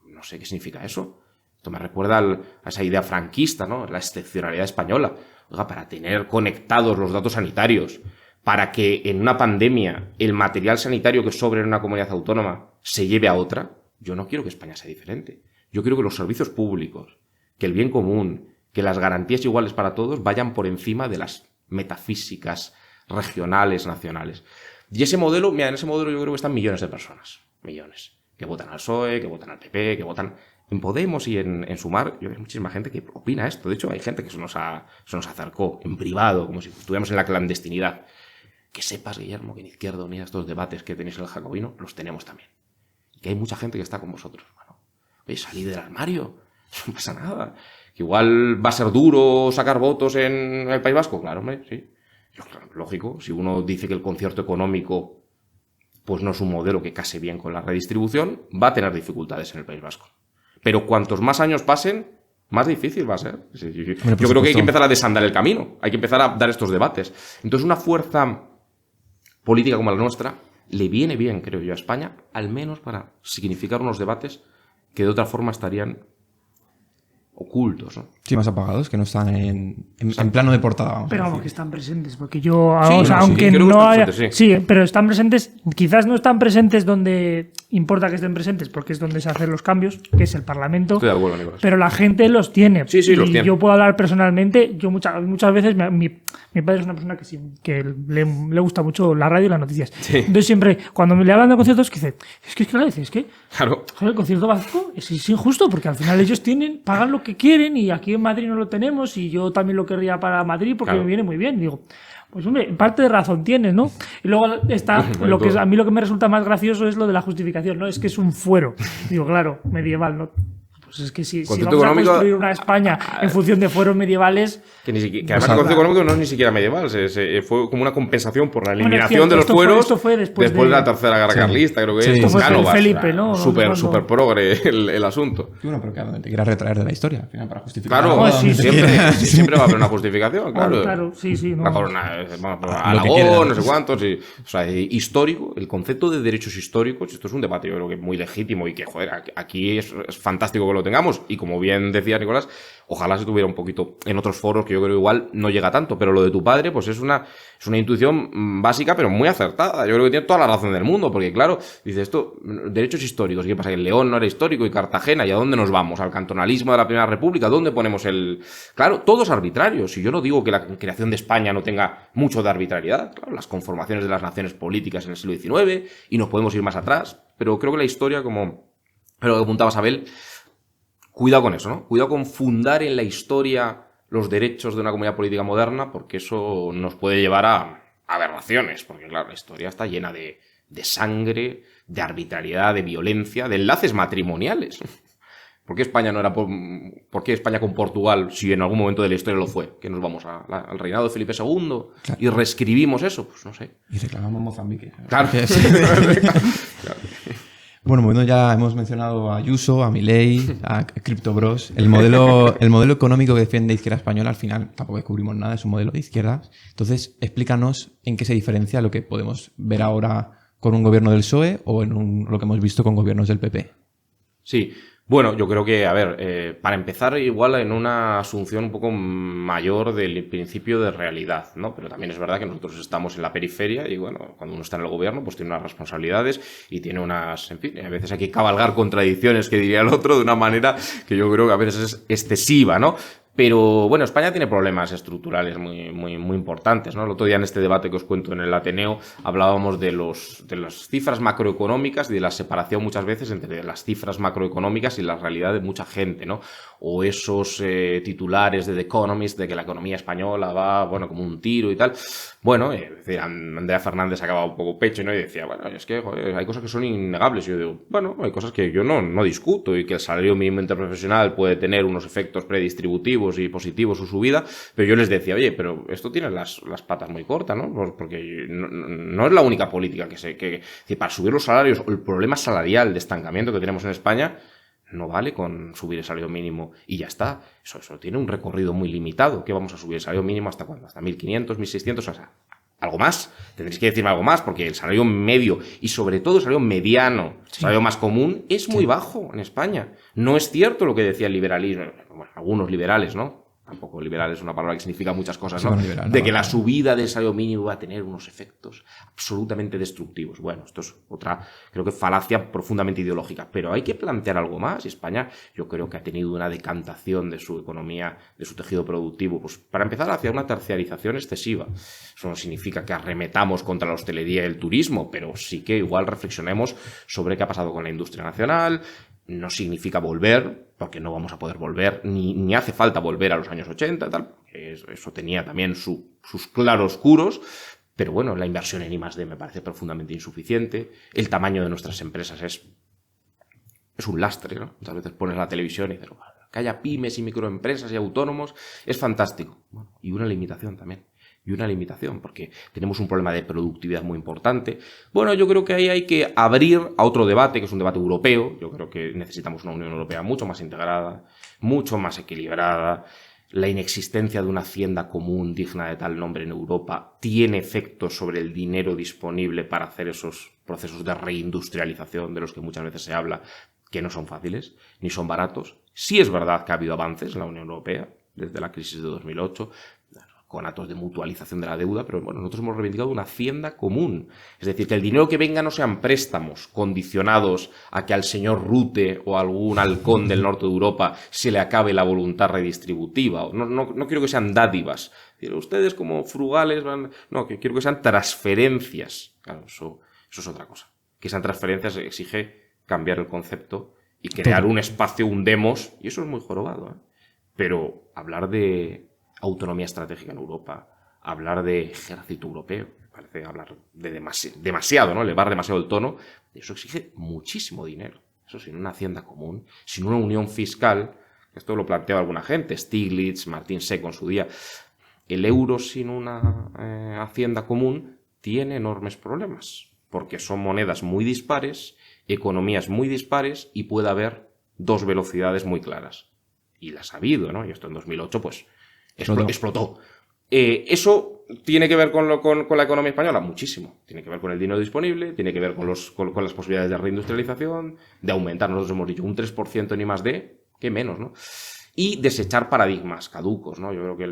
no sé qué significa eso. Esto me recuerda a esa idea franquista, ¿no? La excepcionalidad española. Para tener conectados los datos sanitarios, para que en una pandemia el material sanitario que sobre en una comunidad autónoma se lleve a otra, Yo no quiero que España sea diferente. Yo quiero que los servicios públicos, que el bien común, que las garantías iguales para todos vayan por encima de las metafísicas regionales, nacionales. Y ese modelo, mira, en ese modelo yo creo que están millones de personas. Millones. Que votan al PSOE, que votan al PP, que votan en Podemos y en Sumar. Yo veo muchísima gente que opina esto. De hecho, hay gente que se nos acercó en privado, como si estuviéramos en la clandestinidad. Que sepas, Guillermo, que en Izquierda Unida estos debates que tenéis en el Jacobino los tenemos también. Y que hay mucha gente que está con vosotros. Bueno, oye, salid del armario. No pasa nada. Que igual va a ser duro sacar votos en el País Vasco. Claro, hombre, sí. Lógico. Si uno dice que el concierto económico pues no es un modelo que case bien con la redistribución, va a tener dificultades en el País Vasco. Pero cuantos más años pasen, más difícil va a ser. Yo creo que hay que empezar a desandar el camino. Hay que empezar a dar estos debates. Entonces, una fuerza política como la nuestra le viene bien, creo yo, a España, al menos para significar unos debates que de otra forma estarían ocultos, ¿no? Sí, más apagados, que no están en plano de portada, vamos. Pero a vamos, que decir. están presentes, porque yo, Sí, o sea, no, sí, aunque creo que no están haya... presentes, sí, pero están presentes, quizás no están presentes donde importa que estén presentes, porque es donde se hacen los cambios, que es el Parlamento. Estoy de acuerdo, Nicolás. Pero la gente los tiene. Sí, sí, los y tiene. yo puedo hablar personalmente. Yo muchas veces, mi padre es una persona que le gusta mucho la radio y las noticias. Sí. Entonces siempre, cuando me le hablan de conciertos, que dice, es que claro, es que Claro. joder, el concierto vasco es injusto, porque al final ellos pagan lo que quieren y aquí en Madrid no lo tenemos y yo también lo querría para Madrid porque Claro. me viene muy bien. Digo, pues hombre, parte de razón tienes, ¿no? Y luego está Bueno, todo. a mí lo que me resulta más gracioso es lo de la justificación, ¿no? Es que es un fuero. Digo, claro, medieval, ¿no? Pues es que si Concierto vamos a económico- construir una España en función de fueros medievales, Que además el concierto económico no es ni siquiera medieval, fue como una compensación por la Bueno, eliminación es de los cierto, fueros esto fue después de de la Tercera Guerra Carlista, creo que Sí. es. Esto con fue Cánovas, Felipe, ¿no? Súper Cuando- progre el asunto. Y bueno, pero que a donde te quieras retraer de la historia, al final, para justificar. Claro, algo, sí, donde te siempre, quieras. siempre va a haber una justificación, claro. claro, sí, no. La corona, bueno, Lo que Aragón, quieras. no sé cuántos. O sea, histórico, el concepto de derechos históricos, esto es un debate yo creo que muy legítimo y que, joder, aquí es fantástico que lo tengamos. Y como bien decía Nicolás, ojalá se tuviera un poquito en otros foros que yo creo igual no llega tanto, pero lo de tu padre pues es una intuición básica pero muy acertada. Yo creo que tiene toda la razón del mundo, porque claro, dice esto, derechos históricos, ¿qué pasa? Que León no era histórico y Cartagena, ¿y a dónde nos vamos? ¿Al cantonalismo de la Primera República? ¿Dónde ponemos el...? Claro, todo es arbitrario. Si yo no digo que la creación de España no tenga mucho de arbitrariedad, claro, las conformaciones de las naciones políticas en el siglo XIX, y nos podemos ir más atrás, pero creo que la historia, como lo que apuntaba Abel, cuidado con eso, ¿no? Cuidado con fundar en la historia los derechos de una comunidad política moderna, porque eso nos puede llevar a aberraciones, porque claro, la historia está llena de sangre, de arbitrariedad, de violencia, de enlaces matrimoniales. ¿Por qué España no era por qué España con Portugal, si en algún momento de la historia lo fue? Que nos vamos al reinado de Felipe II y reescribimos eso, pues no sé. Y reclamamos Mozambique. Claro. Claro. Bueno, ya hemos mencionado a Ayuso, a Milei, a CryptoBros. El modelo económico que defiende Izquierda Española, al final tampoco descubrimos nada, es un modelo de izquierdas. Entonces, explícanos en qué se diferencia lo que podemos ver ahora con un gobierno del PSOE o en lo que hemos visto con gobiernos del PP. Sí, bueno, yo creo que, a ver, para empezar igual en una asunción un poco mayor del principio de realidad, ¿no? Pero también es verdad que nosotros estamos en la periferia y, bueno, cuando uno está en el gobierno, pues tiene unas responsabilidades y tiene unas, en fin, a veces hay que cabalgar contradicciones, que diría el otro, de una manera que yo creo que a veces es excesiva, ¿no? Pero, bueno, España tiene problemas estructurales muy importantes, ¿no? El otro día en este debate que os cuento en el Ateneo hablábamos de las cifras macroeconómicas y de la separación muchas veces entre las cifras macroeconómicas y la realidad de mucha gente, ¿no? O esos titulares de The Economist de que la economía española va, bueno, como un tiro y tal. Bueno, Andrea Fernández sacaba un poco pecho, ¿no? Y decía, bueno, es que joder, hay cosas que son innegables. Y yo digo, bueno, hay cosas que yo no discuto y que el salario mínimo interprofesional puede tener unos efectos predistributivos y positivos su subida, pero yo les decía, oye, pero esto tiene las patas muy cortas, ¿no? Porque no es la única política que para subir los salarios o el problema salarial de estancamiento que tenemos en España no vale con subir el salario mínimo y ya está. Eso tiene un recorrido muy limitado. ¿Qué vamos a subir el salario mínimo hasta cuándo? ¿Hasta 1.500, 1.600? O sea, algo más. Tendréis que decirme algo más porque el salario medio y sobre todo el salario mediano, el salario más común, es muy bajo en España. No es cierto lo que decía el liberalismo. Bueno, algunos liberales, ¿no? tampoco liberal es una palabra que significa muchas cosas, Sí, ¿no? bueno, liberal, De no, que no. la subida del salario mínimo va a tener unos efectos absolutamente destructivos. Bueno, esto es otra, creo que falacia profundamente ideológica, pero hay que plantear algo más. Y España, yo creo que ha tenido una decantación de su economía, de su tejido productivo, pues para empezar hacia una terciarización excesiva. Eso no significa que arremetamos contra la hostelería y el turismo, pero sí que igual reflexionemos sobre qué ha pasado con la industria nacional. No significa volver, porque no vamos a poder volver, ni hace falta volver a los años 80 y tal, porque eso tenía también sus claroscuros, pero bueno, la inversión en I+D me parece profundamente insuficiente, el tamaño de nuestras empresas es un lastre, ¿no? Muchas veces pones la televisión y dices, que haya pymes y microempresas y autónomos, es fantástico. Bueno, y una limitación también. Y una limitación, porque tenemos un problema de productividad muy importante. Bueno, yo creo que ahí hay que abrir a otro debate, que es un debate europeo. Yo creo que necesitamos una Unión Europea mucho más integrada, mucho más equilibrada. La inexistencia de una hacienda común digna de tal nombre en Europa tiene efectos sobre el dinero disponible para hacer esos procesos de reindustrialización de los que muchas veces se habla, que no son fáciles, ni son baratos. Sí es verdad que ha habido avances en la Unión Europea, desde la crisis de 2008, con actos de mutualización de la deuda, pero bueno, nosotros hemos reivindicado una hacienda común. Es decir, que el dinero que venga no sean préstamos condicionados a que al señor Rute o a algún halcón del norte de Europa se le acabe la voluntad redistributiva. No quiero que sean dádivas. Es decir, ustedes como frugales no, que quiero que sean transferencias. Claro, eso es otra cosa. Que sean transferencias exige cambiar el concepto y crear un espacio, un demos, y eso es muy jorobado, ¿eh? Pero hablar de autonomía estratégica en Europa, hablar de ejército europeo, parece hablar de demasiado, ¿no? Elevar demasiado el tono, eso exige muchísimo dinero. Eso sin una hacienda común, sin una unión fiscal, esto lo planteaba alguna gente, Stiglitz, Martín Seco en su día, el euro sin una hacienda común tiene enormes problemas, porque son monedas muy dispares, economías muy dispares y puede haber dos velocidades muy claras. Y las ha habido, ¿no? Y esto en 2008, pues, explotó. ¿Eso tiene que ver con la economía española? Muchísimo. Tiene que ver con el dinero disponible, tiene que ver con las posibilidades de reindustrialización, de aumentar, nosotros hemos dicho, un 3% en I+D, que menos, ¿no? Y desechar paradigmas caducos, ¿no? Yo creo que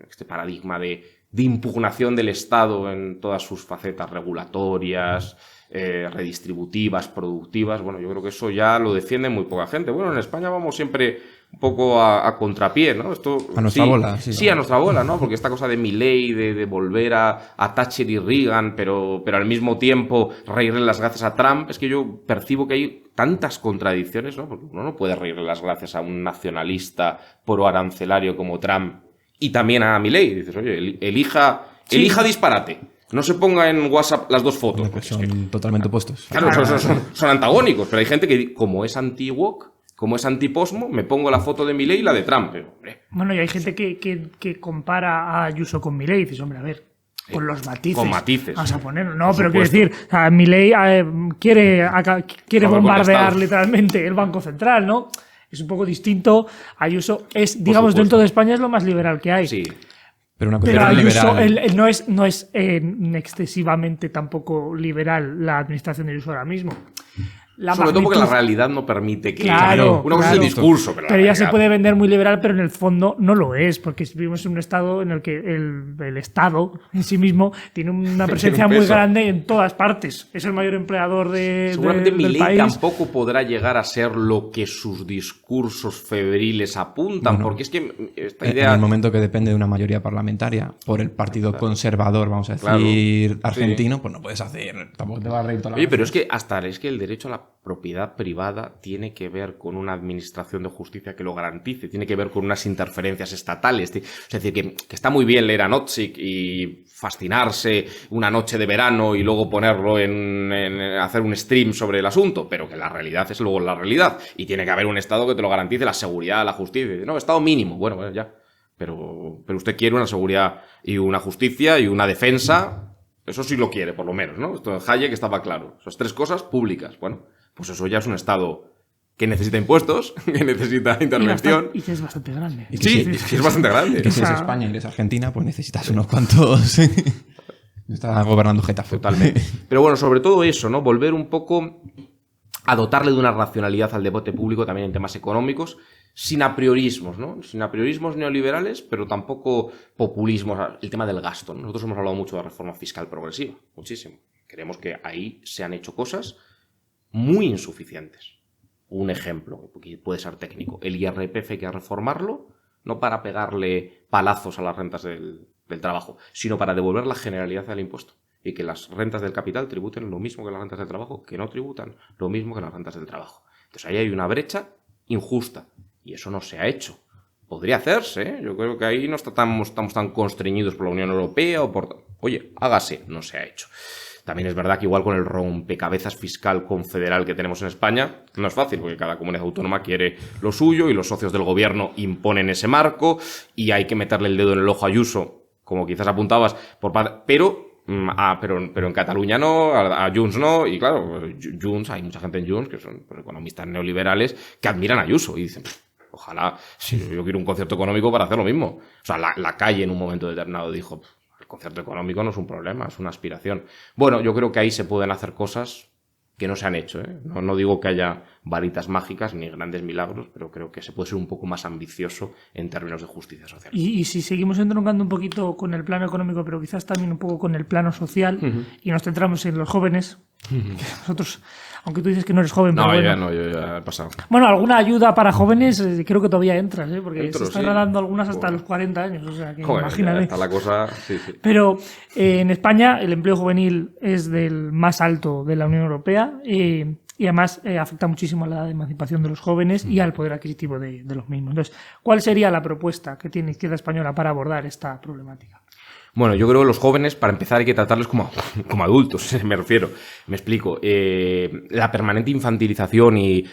este paradigma de impugnación del Estado en todas sus facetas regulatorias, redistributivas, productivas, bueno, yo creo que eso ya lo defiende muy poca gente. Bueno, en España vamos siempre un poco a contrapié, ¿no? Esto, a nuestra bola. Sí, a nuestra bola, ¿no? Porque esta cosa de Milei, de volver a Thatcher y Reagan, pero al mismo tiempo reírle las gracias a Trump, es que yo percibo que hay tantas contradicciones, ¿no? Porque uno no puede reírle las gracias a un nacionalista proarancelario como Trump y también a Milei. Dices, oye, elija disparate. No se ponga en WhatsApp las dos fotos. Porque son totalmente opuestos. Claro, son antagónicos, pero hay gente que, como es anti-woke, como es anti-posmo, me pongo la foto de Milei y la de Trump. Pero, hombre, bueno, y hay gente que compara a Ayuso con Milei y dices, hombre, a ver, con los matices. Con matices. Vamos a ponerlo. No, pero quiero decir, Milei quiere bombardear literalmente el Banco Central, ¿no? Es un poco distinto. Ayuso es, digamos, dentro de España es lo más liberal que hay. Sí. Pero una Pero Ayuso liberal. no es excesivamente tampoco liberal la administración de Ayuso ahora mismo. Sobre todo porque la realidad no permite que... Claro, una cosa es el discurso, pero ya se puede vender muy liberal, pero en el fondo no lo es, porque vivimos en un estado en el que el Estado en sí mismo tiene una presencia muy grande en todas partes. Es el mayor empleador seguramente del Milei país. tampoco podrá llegar a ser lo que sus discursos febriles apuntan, porque es que esta idea... En el momento que depende de una mayoría parlamentaria por el partido conservador, vamos a decir, argentino, pues no puedes hacer... Tampoco te va a reír toda la Oye, pero es que el derecho a la propiedad privada tiene que ver con una administración de justicia que lo garantice, tiene que ver con unas interferencias estatales. Es decir, que está muy bien leer a Nozick y fascinarse una noche de verano y luego ponerlo hacer un stream sobre el asunto, pero que la realidad es luego la realidad y tiene que haber un Estado que te lo garantice, la seguridad, la justicia. No, Estado mínimo, bueno, ya. Pero usted quiere una seguridad y una justicia y una defensa. Eso sí lo quiere, por lo menos, ¿no? Esto en Hayek estaba claro. Esas tres cosas públicas. Bueno, pues eso ya es un Estado que necesita impuestos, que necesita intervención. Y que es bastante grande. Sí, es bastante grande. Que si es España y eres Argentina, pues necesitas unos cuantos... Está gobernando Getafe. Totalmente. Pero bueno, sobre todo eso, ¿no? Volver un poco a dotarle de una racionalidad al debate público también en temas económicos, sin apriorismos, ¿no? Sin apriorismos neoliberales, pero tampoco populismos. El tema del gasto, ¿no? Nosotros hemos hablado mucho de reforma fiscal progresiva, muchísimo. Creemos que ahí se han hecho cosas muy insuficientes. Un ejemplo, que puede ser técnico, el IRPF hay que reformarlo, no para pegarle palazos a las rentas del trabajo, sino para devolver la generalidad del impuesto y que las rentas del capital tributen lo mismo que las rentas del trabajo, que no tributan lo mismo que las rentas del trabajo. Entonces ahí hay una brecha injusta y eso no se ha hecho. Podría hacerse, ¿eh? Yo creo que ahí no estamos tan constreñidos por la Unión Europea o por... Oye, hágase, no se ha hecho. También es verdad que igual con el rompecabezas fiscal confederal que tenemos en España, no es fácil, porque cada comunidad autónoma quiere lo suyo y los socios del gobierno imponen ese marco y hay que meterle el dedo en el ojo a Ayuso, como quizás apuntabas, pero en Cataluña no, a Junts no, y claro, Junts, hay mucha gente en Junts que son economistas neoliberales que admiran a Ayuso y dicen, ojalá, si yo quiero un concierto económico para hacer lo mismo. O sea, la calle en un momento determinado dijo, el concierto económico no es un problema, es una aspiración. Bueno, yo creo que ahí se pueden hacer cosas que no se han hecho, ¿eh? No digo que haya varitas mágicas ni grandes milagros, pero creo que se puede ser un poco más ambicioso en términos de justicia social. Y si seguimos entroncando un poquito con el plano económico, pero quizás también un poco con el plano social, y nos centramos en los jóvenes, que nosotros, aunque tú dices que no eres joven, pero bueno, yo ya he pasado. Bueno, alguna ayuda para jóvenes creo que todavía entras, porque Entro, se están sí. dando algunas hasta los 40 años, o sea, que Joder, imagínate. está la cosa, sí. Pero en España el empleo juvenil es del más alto de la Unión Europea y además afecta muchísimo a la emancipación de los jóvenes y al poder adquisitivo de los mismos. Entonces, ¿cuál sería la propuesta que tiene Izquierda Española para abordar esta problemática? Bueno, yo creo que los jóvenes, para empezar, hay que tratarlos como adultos, me refiero. Me explico. La permanente infantilización y,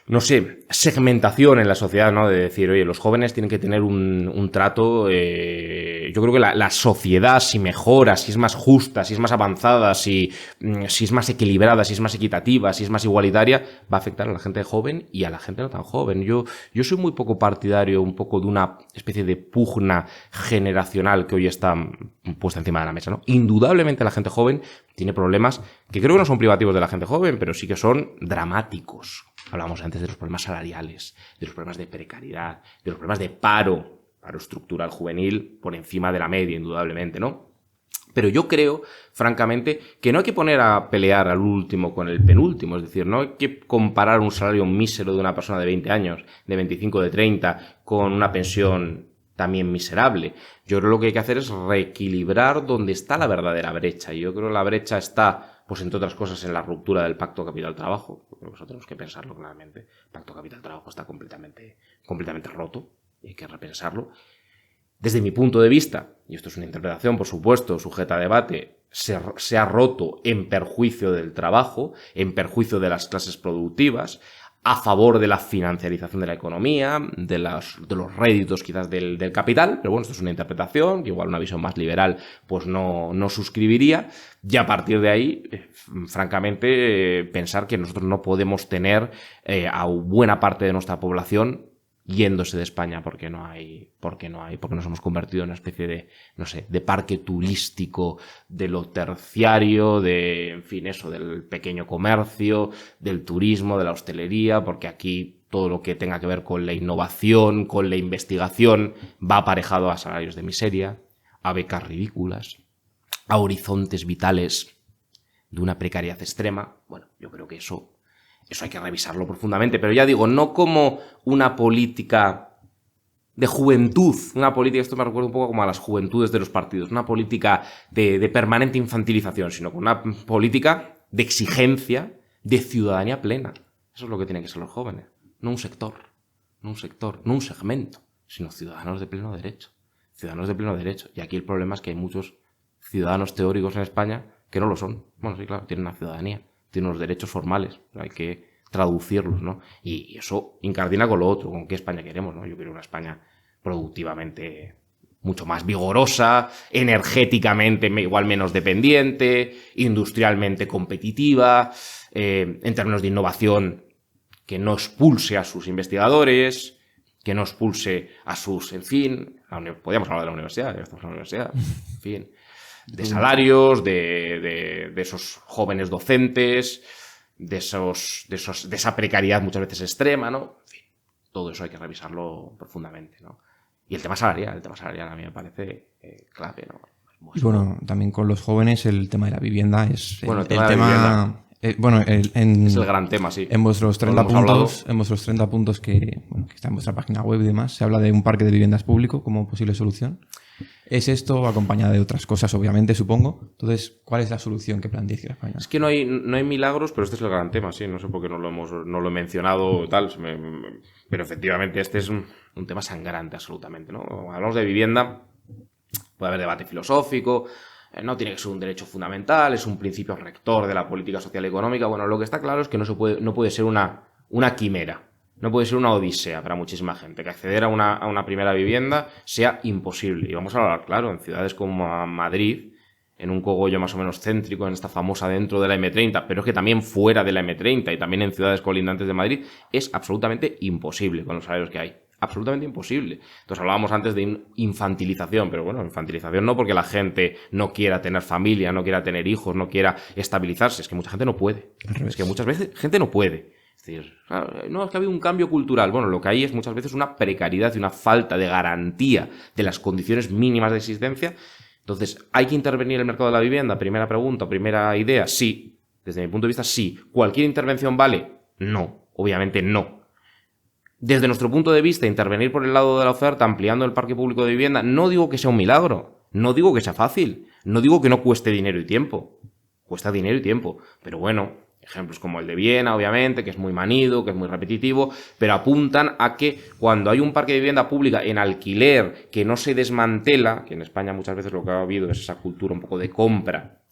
no sé, segmentación en la sociedad, ¿no? De decir, oye, los jóvenes tienen que tener un trato... yo creo que la sociedad, si mejora, si es más justa, si es más avanzada, si es más equilibrada, si es más equitativa, si es más igualitaria, va a afectar a la gente joven y a la gente no tan joven. Yo soy muy poco partidario un poco de una especie de pugna generacional que hoy está puesta encima de la mesa, ¿no? Indudablemente la gente joven tiene problemas que creo que no son privativos de la gente joven, pero sí que son dramáticos. Hablábamos antes de los problemas salariales, de los problemas de precariedad, de los problemas de paro estructural juvenil por encima de la media, indudablemente, ¿no? Pero yo creo, francamente, que no hay que poner a pelear al último con el penúltimo, es decir, no hay que comparar un salario mísero de una persona de 20 años, de 25, de 30, con una pensión también miserable. Yo creo que lo que hay que hacer es reequilibrar donde está la verdadera brecha, y yo creo que la brecha está, pues entre otras cosas, en la ruptura del Pacto Capital-Trabajo. Yo creo que eso tenemos que pensarlo claramente. El Pacto Capital-Trabajo está completamente roto. Y hay que repensarlo. Desde mi punto de vista, y esto es una interpretación, por supuesto, sujeta a debate, se ha roto en perjuicio del trabajo, en perjuicio de las clases productivas, a favor de la financiarización de la economía, de los réditos quizás del capital, pero bueno, esto es una interpretación, que igual una visión más liberal pues no suscribiría, y a partir de ahí, francamente, pensar que nosotros no podemos tener a buena parte de nuestra población yéndose de España porque nos hemos convertido en una especie de, no sé, de parque turístico de lo terciario, de, en fin, eso, del pequeño comercio, del turismo, de la hostelería, porque aquí todo lo que tenga que ver con la innovación, con la investigación, va aparejado a salarios de miseria, a becas ridículas, a horizontes vitales de una precariedad extrema. Bueno, yo creo que eso hay que revisarlo profundamente, pero ya digo, no como una política de juventud, una política, esto me recuerda un poco como a las juventudes de los partidos, una política de permanente infantilización, sino con una política de exigencia, de ciudadanía plena. Eso es lo que tienen que ser los jóvenes, no un sector, no un segmento, sino ciudadanos de pleno derecho. Ciudadanos de pleno derecho. Y aquí el problema es que hay muchos ciudadanos teóricos en España que no lo son. Bueno, sí, claro, tienen una ciudadanía, tienen unos derechos formales, pero hay que traducirlos, ¿no? Y eso incardina con lo otro, con qué España queremos, ¿no? Yo quiero una España productivamente mucho más vigorosa, energéticamente igual menos dependiente, industrialmente competitiva, en términos de innovación que no expulse a sus investigadores, que no expulse a sus, en fin, podríamos hablar de la universidad, ya estamos en la universidad, en fin, de salarios, de esos jóvenes docentes, de esa precariedad muchas veces extrema, ¿no? En fin, todo eso hay que revisarlo profundamente, ¿no? Y el tema salarial a mí me parece clave, ¿no? Y bueno, también con los jóvenes el tema de la vivienda es Bueno, el el tema de la vivienda. Bueno, Es el gran tema, sí. en vuestros 30 Hemos hablado. puntos, en vuestros 30 puntos que está en vuestra página web y demás, se habla de un parque de viviendas público como posible solución. ¿Es esto acompañado de otras cosas, obviamente, supongo? Entonces, ¿cuál es la solución que plantea Izquierda Española? Es que no hay milagros, pero este es el gran tema, sí. No sé por qué no lo he mencionado tal, pero efectivamente este es un tema sangrante absolutamente, ¿no? Hablamos de vivienda, puede haber debate filosófico, no tiene que ser un derecho fundamental, es un principio rector de la política social y económica. Bueno, lo que está claro es que no puede ser una quimera. No puede ser una odisea para muchísima gente, que acceder a una primera vivienda sea imposible. Y vamos a hablar claro, en ciudades como Madrid, en un cogollo más o menos céntrico, en esta famosa dentro de la M30, pero es que también fuera de la M30 y también en ciudades colindantes de Madrid, es absolutamente imposible con los salarios que hay. Absolutamente imposible. Entonces hablábamos antes de infantilización, pero bueno, infantilización no porque la gente no quiera tener familia, no quiera tener hijos, no quiera estabilizarse, es que mucha gente no puede. Es que muchas veces gente no puede. Es decir, no, es que ha habido un cambio cultural. Bueno, lo que hay es muchas veces una precariedad y una falta de garantía de las condiciones mínimas de existencia. Entonces, ¿hay que intervenir en el mercado de la vivienda? Primera pregunta, primera idea, sí. Desde mi punto de vista, sí. ¿Cualquier intervención vale? No, obviamente no. Desde nuestro punto de vista, intervenir por el lado de la oferta, ampliando el parque público de vivienda, no digo que sea un milagro, no digo que sea fácil, no digo que no cueste dinero y tiempo. Cuesta dinero y tiempo, pero bueno, ejemplos como el de Viena, obviamente, que es muy manido, que es muy repetitivo, pero apuntan a que cuando hay un parque de vivienda pública en alquiler que no se desmantela, que en España muchas veces lo que ha habido es esa cultura un poco de compra,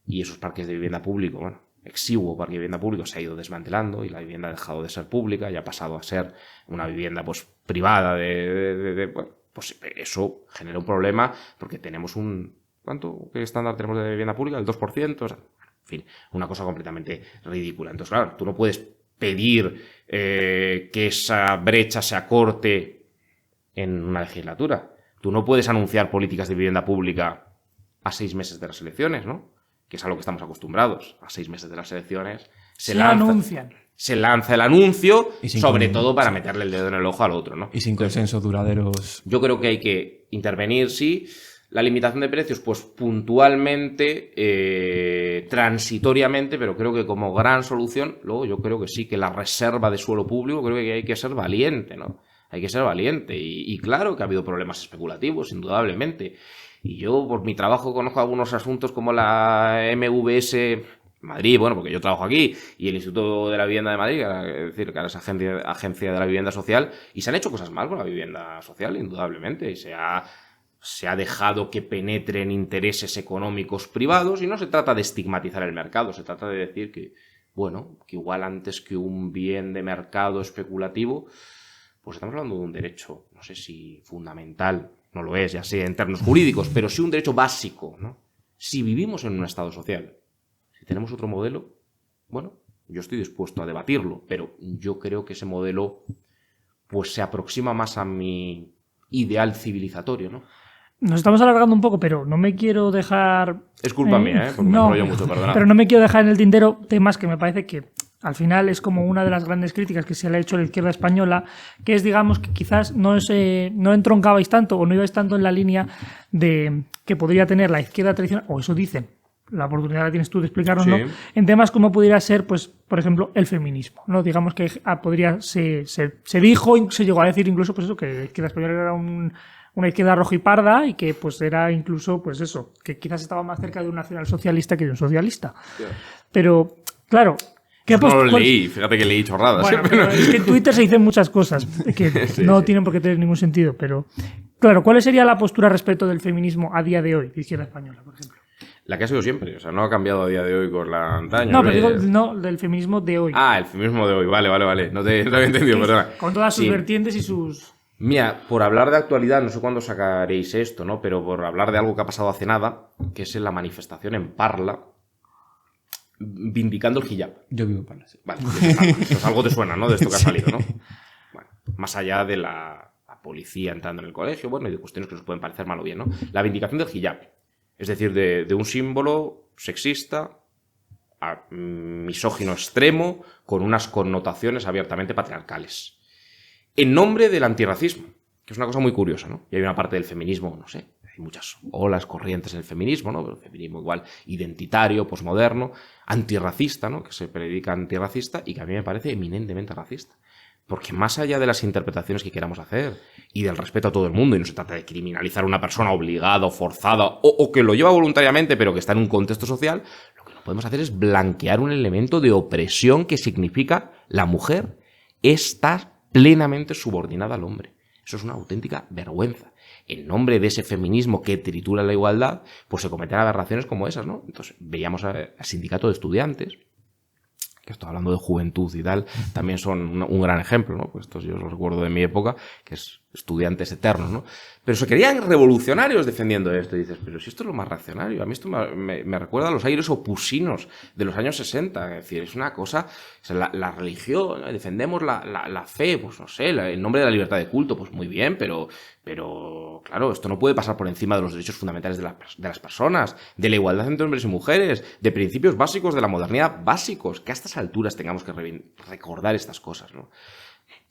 y esos parques de vivienda público, bueno, exiguo parque de vivienda público se ha ido desmantelando y la vivienda ha dejado de ser pública y ha pasado a ser una vivienda pues privada bueno, pues eso genera un problema porque tenemos ¿qué estándar tenemos de vivienda pública? El 2%, o sea, en fin, una cosa completamente ridícula. Entonces, claro, tú no puedes pedir que esa brecha se acorte en una legislatura. Tú no puedes anunciar políticas de vivienda pública a 6 meses de las elecciones, ¿no? Que es a lo que estamos acostumbrados. A 6 meses de las elecciones se lanza el anuncio, sobre todo para meterle el dedo en el ojo al otro, ¿no? Y sin consensos duraderos. Yo creo que hay que intervenir, sí. La limitación de precios, pues puntualmente, transitoriamente, pero creo que como gran solución, luego yo creo que sí, que la reserva de suelo público, creo que hay que ser valiente, ¿no? Hay que ser valiente. Y claro que ha habido problemas especulativos, indudablemente. Y yo, por mi trabajo, conozco algunos asuntos como la MVS Madrid, bueno, porque yo trabajo aquí, y el Instituto de la Vivienda de Madrid, es decir, que ahora es agencia de la vivienda social, y se han hecho cosas mal con la vivienda social, indudablemente, y se ha dejado que penetren intereses económicos privados, y no se trata de estigmatizar el mercado, se trata de decir que, bueno, que igual antes que un bien de mercado especulativo, pues estamos hablando de un derecho, no sé si fundamental, no lo es, ya sea en términos jurídicos, pero sí un derecho básico, ¿no? Si vivimos en un Estado social, si tenemos otro modelo, bueno, yo estoy dispuesto a debatirlo, pero yo creo que ese modelo pues se aproxima más a mi ideal civilizatorio, ¿no? Nos estamos alargando un poco, pero no me quiero dejar... Es culpa mía, porque me enrollo mucho, perdona. Pero no me quiero dejar en el tintero temas que me parece que al final es como una de las grandes críticas que se le ha hecho a la izquierda española, que es, digamos, que quizás no entroncabais tanto o no ibais tanto en la línea de que podría tener la izquierda tradicional, o eso dicen, la oportunidad la tienes tú de explicarnos, sí, ¿no? En temas como pudiera ser, pues, por ejemplo, el feminismo, ¿no? Digamos que se dijo, se llegó a decir incluso, pues eso, que la izquierda española era una izquierda roja y parda y que pues era incluso, pues eso, que quizás estaba más cerca de un nacionalsocialista que de un socialista. Yeah. Pero, claro... No lo leí, fíjate que leí chorradas. Bueno, pero es que en Twitter se dicen muchas cosas que sí, no tienen por qué tener ningún sentido, pero... Claro, ¿cuál sería la postura respecto del feminismo a día de hoy, de izquierda española, por ejemplo? La que ha sido siempre, o sea, no ha cambiado a día de hoy con la antaño. No, pero digo, no, del feminismo de hoy. Ah, el feminismo de hoy, vale, no te había entendido, perdona. Con todas sus vertientes y sus... Mira, por hablar de actualidad, no sé cuándo sacaréis esto, ¿no? Pero por hablar de algo que ha pasado hace nada, que es en la manifestación en Parla, vindicando el hijab. Yo vivo en Parla, sí. Vale, pues algo te suena, ¿no? De esto que ha salido, ¿no? Bueno, más allá de la policía entrando en el colegio, bueno, y de cuestiones que nos pueden parecer mal o bien, ¿no? La vindicación del hijab. Es decir, de un símbolo sexista, misógino extremo, con unas connotaciones abiertamente patriarcales. en nombre del antirracismo, que es una cosa muy curiosa, ¿no? Y hay una parte del feminismo, no sé, hay muchas olas, corrientes en el feminismo, ¿no? Pero el feminismo igual identitario, posmoderno, antirracista, ¿no? Que se predica antirracista y que a mí me parece eminentemente racista. Porque más allá de las interpretaciones que queramos hacer y del respeto a todo el mundo, y no se trata de criminalizar a una persona obligada o forzada o que lo lleva voluntariamente pero que está en un contexto social, lo que no podemos hacer es blanquear un elemento de opresión que significa la mujer está plenamente subordinada al hombre. Eso es una auténtica vergüenza. En nombre de ese feminismo que tritura la igualdad, pues se cometen aberraciones como esas, ¿no? Entonces veíamos al sindicato de estudiantes, que estoy hablando de juventud y tal, también son un gran ejemplo, ¿no? Pues estos yo los recuerdo de mi época, que es estudiantes eternos, ¿no? Pero se querían revolucionarios defendiendo esto. Y dices, pero si esto es lo más reaccionario. A mí esto me recuerda a los aires opusinos de los años 60. Es decir, es una cosa... O sea, la religión, defendemos la fe, pues no sé, en nombre de la libertad de culto, pues muy bien, pero claro, esto no puede pasar por encima de los derechos fundamentales de las personas, de la igualdad entre hombres y mujeres, de principios básicos de la modernidad básicos, que a estas alturas tengamos que recordar estas cosas, ¿no?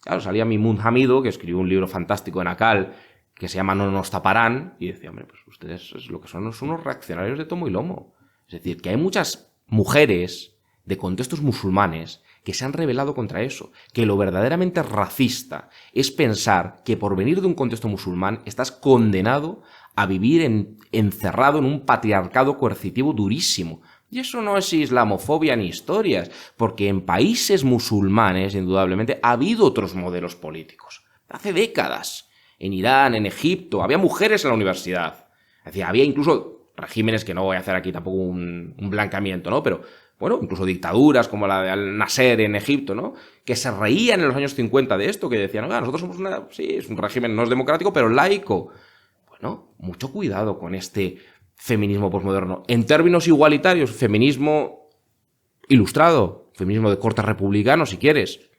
Claro, salía Mimun Hamido, que escribió un libro fantástico en Akal, que se llama No nos taparán, y decía, hombre, pues ustedes lo que son unos reaccionarios de tomo y lomo. Es decir, que hay muchas mujeres de contextos musulmanes que se han rebelado contra eso, que lo verdaderamente racista es pensar que por venir de un contexto musulmán estás condenado a vivir encerrado en un patriarcado coercitivo durísimo. Y eso no es islamofobia ni historias, porque en países musulmanes, indudablemente, ha habido otros modelos políticos. Hace décadas, en Irán, en Egipto, había mujeres en la universidad. Es decir, había incluso regímenes, que no voy a hacer aquí tampoco un blanqueamiento, ¿no? Pero, bueno, incluso dictaduras como la de Al-Nasser en Egipto, ¿no? Que se reían en los años 50 de esto, que decían, oiga, nosotros somos sí, es un régimen no es democrático, pero laico. Bueno, mucho cuidado con este feminismo posmoderno. En términos igualitarios, feminismo ilustrado, feminismo de corte republicano, si quieres,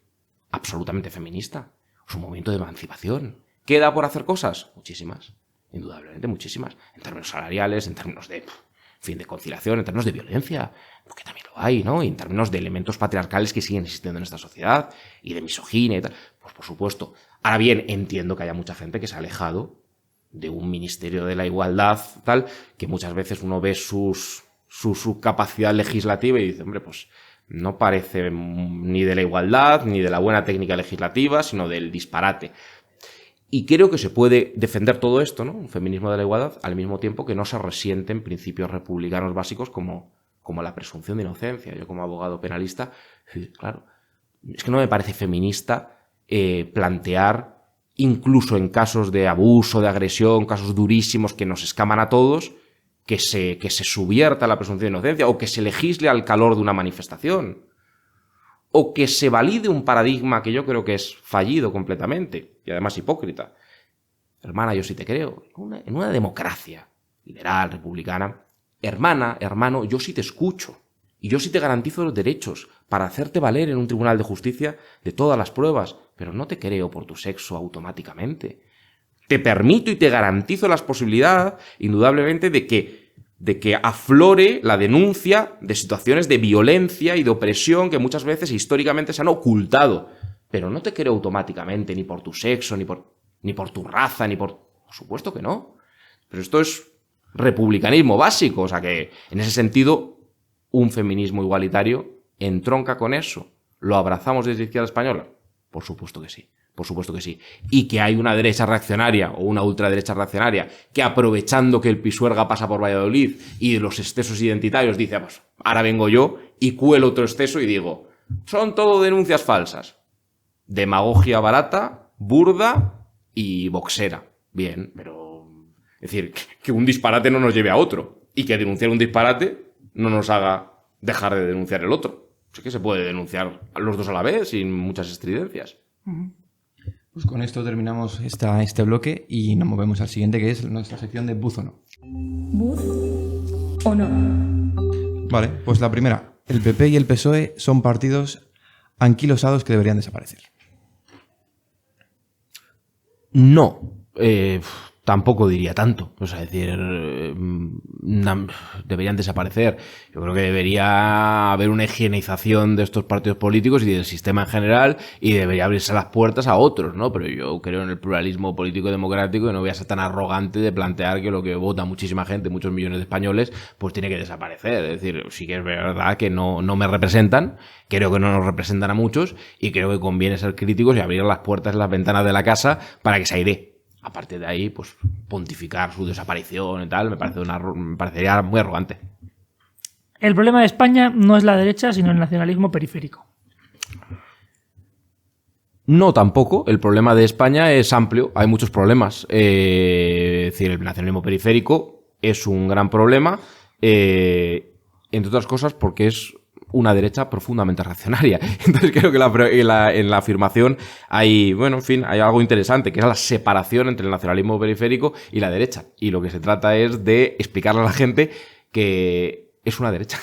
absolutamente feminista. Es un movimiento de emancipación. ¿Queda por hacer cosas? Muchísimas, indudablemente muchísimas. En términos salariales, en términos de, de conciliación, en términos de violencia, porque también lo hay, ¿no? Y en términos de elementos patriarcales que siguen existiendo en esta sociedad, y de misoginia y tal. Pues por supuesto. Ahora bien, entiendo que haya mucha gente que se ha alejado de un ministerio de la igualdad, tal, que muchas veces uno ve su capacidad legislativa y dice, hombre, pues no parece ni de la igualdad, ni de la buena técnica legislativa, sino del disparate. Y creo que se puede defender todo esto, ¿no? Un feminismo de la igualdad, al mismo tiempo que no se resienten principios republicanos básicos como la presunción de inocencia. Yo, como abogado penalista, claro, es que no me parece feminista plantear, incluso en casos de abuso, de agresión, casos durísimos que nos escaman a todos, que se subvierta la presunción de inocencia o que se legisle al calor de una manifestación o que se valide un paradigma que yo creo que es fallido completamente y además hipócrita. Hermana, yo sí te creo. En una democracia liberal, republicana, hermana, hermano, yo sí te escucho y yo sí te garantizo los derechos para hacerte valer en un tribunal de justicia de todas las pruebas, pero no te creo por tu sexo automáticamente. Te permito y te garantizo las posibilidades, indudablemente, de que aflore la denuncia de situaciones de violencia y de opresión que muchas veces históricamente se han ocultado. Pero no te creo automáticamente ni por tu sexo, ni por tu raza, ni por... Por supuesto que no. Pero esto es republicanismo básico. O sea que, en ese sentido, un feminismo igualitario entronca con eso. ¿Lo abrazamos desde la izquierda española? Por supuesto que sí. Por supuesto que sí. Y que hay una derecha reaccionaria o una ultraderecha reaccionaria que, aprovechando que el Pisuerga pasa por Valladolid y de los excesos identitarios, dice, pues ahora vengo yo y cuelo otro exceso y digo, son todo denuncias falsas. Demagogia barata, burda y boxera. Bien, pero... Es decir, que un disparate no nos lleve a otro. Y que denunciar un disparate no nos haga dejar de denunciar el otro. Sé que se puede denunciar a los dos a la vez sin muchas estridencias. Pues con esto terminamos este bloque y nos movemos al siguiente, que es nuestra sección de Buz o no. ¿Buz o no? Vale, pues la primera. El PP y el PSOE son partidos anquilosados que deberían desaparecer. No, tampoco diría tanto. O sea, es decir, deberían desaparecer. Yo creo que debería haber una higienización de estos partidos políticos y del sistema en general, y debería abrirse las puertas a otros, ¿no? Pero yo creo en el pluralismo político democrático y no voy a ser tan arrogante de plantear que lo que vota muchísima gente, muchos millones de españoles, pues tiene que desaparecer. Es decir, sí que es verdad que no me representan, creo que no nos representan a muchos, y creo que conviene ser críticos y abrir las puertas y las ventanas de la casa para que se aire. Aparte de ahí, pues pontificar su desaparición y tal, me parecería muy arrogante. El problema de España no es la derecha, sino el nacionalismo periférico. No, tampoco. El problema de España es amplio. Hay muchos problemas. Es decir, el nacionalismo periférico es un gran problema, entre otras cosas porque es una derecha profundamente reaccionaria. Entonces creo que en la afirmación hay, bueno, en fin, hay algo interesante, que es la separación entre el nacionalismo periférico y la derecha. Y lo que se trata es de explicarle a la gente que es una derecha,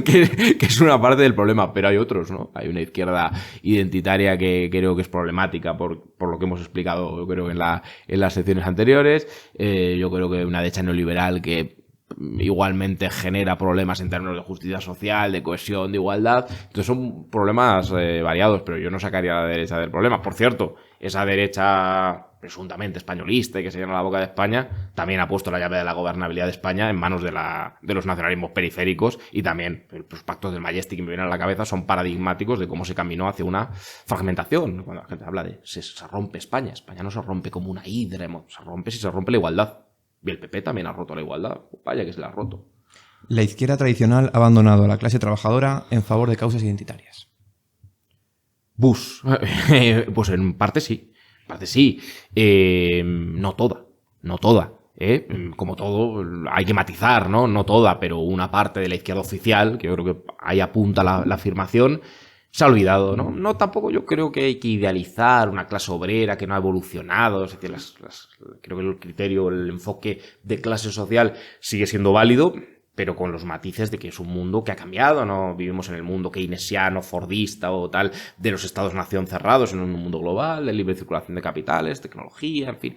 que es una parte del problema, pero hay otros, ¿no? Hay una izquierda identitaria que creo que es problemática por lo que hemos explicado, yo creo, en las secciones anteriores. Yo creo que una derecha neoliberal que igualmente genera problemas en términos de justicia social, de cohesión, de igualdad. Entonces son problemas variados, pero yo no sacaría a la derecha del problema. Por cierto, esa derecha presuntamente españolista y que se llena la boca de España también ha puesto la llave de la gobernabilidad de España en manos de los nacionalismos periféricos, y también los pactos del Majestic que me vienen a la cabeza son paradigmáticos de cómo se caminó hacia una fragmentación. Cuando la gente habla de se rompe España no se rompe como una hidra, se rompe si se rompe la igualdad. Y el PP también ha roto la igualdad. Vaya que se la ha roto. La izquierda tradicional ha abandonado a la clase trabajadora en favor de causas identitarias. Pues en parte sí. No toda. Como todo, hay que matizar, ¿no? No toda, pero una parte de la izquierda oficial, que yo creo que ahí apunta la afirmación, se ha olvidado, ¿no? No, tampoco yo creo que hay que idealizar una clase obrera que no ha evolucionado. Es decir, creo que el criterio, el enfoque de clase social sigue siendo válido, pero con los matices de que es un mundo que ha cambiado, ¿no? Vivimos en el mundo keynesiano, fordista o tal, de los estados-nación cerrados en un mundo global, de libre circulación de capitales, tecnología, en fin.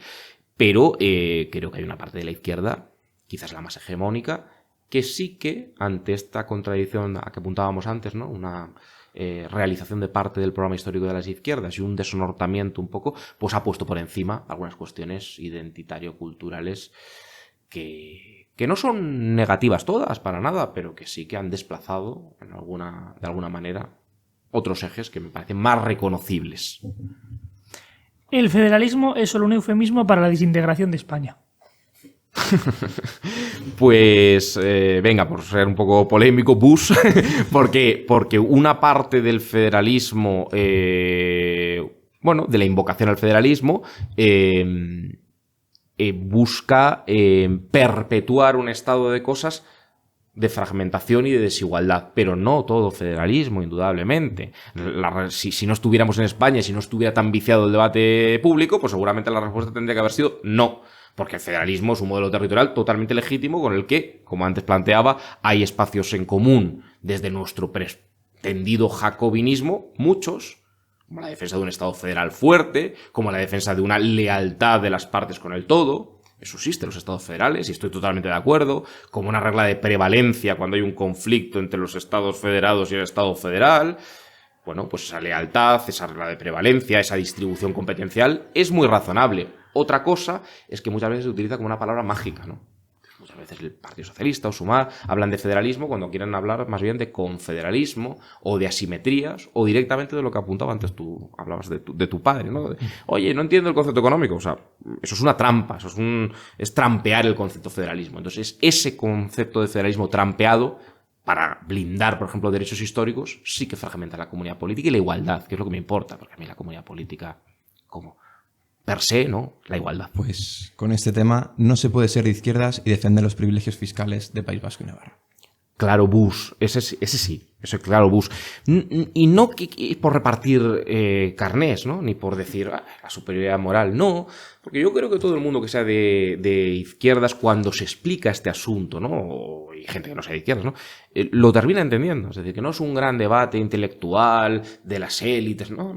Pero creo que hay una parte de la izquierda, quizás la más hegemónica, que sí que, ante esta contradicción a que apuntábamos antes, ¿no? Una realización de parte del programa histórico de las izquierdas y un desonortamiento un poco, pues ha puesto por encima algunas cuestiones identitario-culturales que no son negativas todas, para nada, pero que sí que han desplazado de alguna manera otros ejes que me parecen más reconocibles. El federalismo es solo un eufemismo para la desintegración de España. Pues venga, por ser un poco polémico, Bush, porque una parte del federalismo, de la invocación al federalismo, busca perpetuar un estado de cosas de fragmentación y de desigualdad, pero no todo federalismo, indudablemente. Si no estuviéramos en España, si no estuviera tan viciado el debate público, pues seguramente la respuesta tendría que haber sido no. Porque el federalismo es un modelo territorial totalmente legítimo con el que, como antes planteaba, hay espacios en común desde nuestro pretendido jacobinismo, muchos, como la defensa de un Estado federal fuerte, como la defensa de una lealtad de las partes con el todo. Eso existe en los Estados federales y estoy totalmente de acuerdo, como una regla de prevalencia cuando hay un conflicto entre los Estados federados y el Estado federal. Bueno, pues esa lealtad, esa regla de prevalencia, esa distribución competencial es muy razonable. Otra cosa es que muchas veces se utiliza como una palabra mágica, ¿no? Muchas veces el Partido Socialista o Sumar hablan de federalismo cuando quieren hablar más bien de confederalismo o de asimetrías o directamente de lo que apuntaba antes tú, hablabas de tu padre, ¿no? Oye, no entiendo el concepto económico. O sea, eso es una trampa, es trampear el concepto federalismo. Entonces, ese concepto de federalismo trampeado para blindar, por ejemplo, derechos históricos, sí que fragmenta la comunidad política y la igualdad, que es lo que me importa, porque a mí la comunidad política, como per se, ¿no? La igualdad. Pues con este tema no se puede ser de izquierdas y defender los privilegios fiscales de País Vasco y Navarra. Claro, Bush. Ese sí. Ese claro, Bush. Y no por repartir carnés, ¿no? Ni por decir la superioridad moral. No, porque yo creo que todo el mundo que sea de izquierdas, cuando se explica este asunto, ¿no? Y gente que no sea de izquierdas, ¿no? Lo termina entendiendo. Es decir, que no es un gran debate intelectual de las élites. No.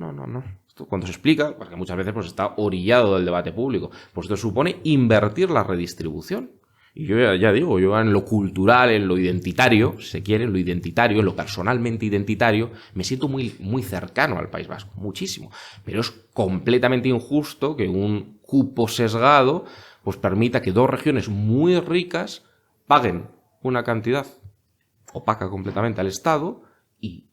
Cuando se explica, porque muchas veces pues está orillado del debate público, pues esto supone invertir la redistribución. Y yo ya digo, yo en lo cultural, en lo identitario, si se quiere, en lo identitario, en lo personalmente identitario, me siento muy, muy cercano al País Vasco, muchísimo. Pero es completamente injusto que un cupo sesgado pues permita que dos regiones muy ricas paguen una cantidad opaca completamente al Estado y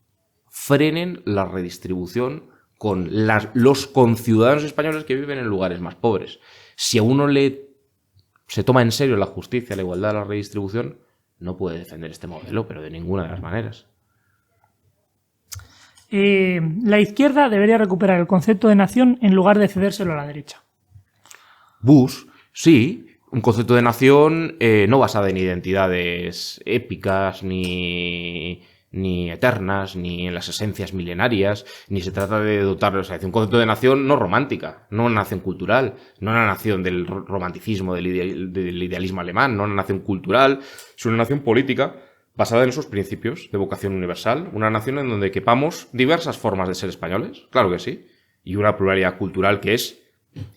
frenen la redistribución con los conciudadanos españoles que viven en lugares más pobres. Si a uno se toma en serio la justicia, la igualdad, la redistribución, no puede defender este modelo, pero de ninguna de las maneras. La izquierda debería recuperar el concepto de nación en lugar de cedérselo a la derecha. Bush, sí, un concepto de nación no basado en identidades épicas ni eternas, ni en las esencias milenarias, ni se trata de dotar, o sea, un concepto de nación no romántica, no una nación cultural, no una nación del romanticismo, del idealismo alemán, no una nación cultural, es una nación política basada en esos principios de vocación universal, una nación en donde quepamos diversas formas de ser españoles, claro que sí, y una pluralidad cultural que es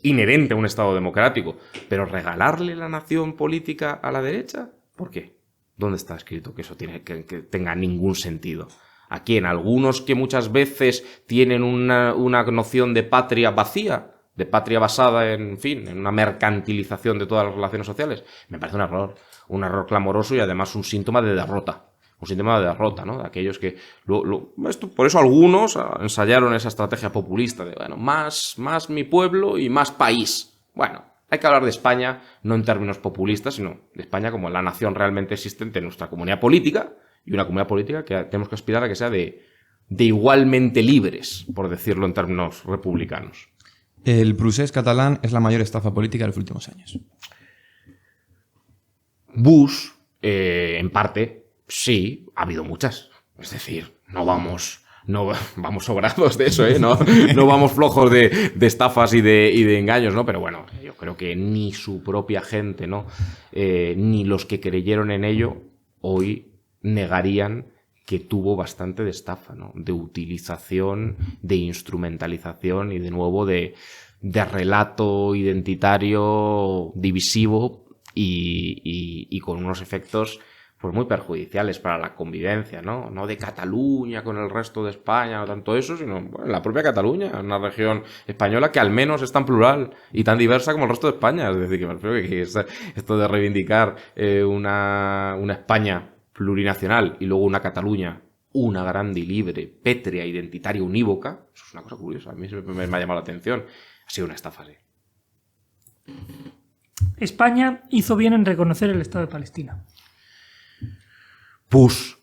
inherente a un Estado democrático, pero regalarle la nación política a la derecha, ¿por qué? ¿Dónde está escrito que eso tiene que tenga ningún sentido? Aquí en algunos que muchas veces tienen una noción de patria vacía, de patria basada en fin, en una mercantilización de todas las relaciones sociales, me parece un error clamoroso y además un síntoma de derrota. Un síntoma de derrota, ¿no? De aquellos que... por eso algunos ensayaron esa estrategia populista de, bueno, más mi pueblo y más país. Bueno, hay que hablar de España no en términos populistas, sino de España como la nación realmente existente en nuestra comunidad política, y una comunidad política que tenemos que aspirar a que sea de igualmente libres, por decirlo en términos republicanos. El procés catalán es la mayor estafa política de los últimos años. Bush, en parte, sí, ha habido muchas. Es decir, no vamos sobrados de eso, ¿eh? No vamos flojos de estafas y de engaños, ¿no? Pero bueno, yo creo que ni su propia gente, ¿no? Ni los que creyeron en ello hoy negarían que tuvo bastante de estafa, ¿no? De utilización, de instrumentalización y de nuevo de relato identitario divisivo y con unos efectos pues muy perjudiciales para la convivencia, ¿no? No de Cataluña con el resto de España, no tanto eso, sino bueno, la propia Cataluña, una región española que al menos es tan plural y tan diversa como el resto de España. Es decir, que me refiero que esto de reivindicar una España plurinacional y luego una Cataluña, una grande y libre, pétrea, identitaria, unívoca, eso es una cosa curiosa, a mí me ha llamado la atención. Ha sido una estafa, sí. España hizo bien en reconocer el Estado de Palestina. Bush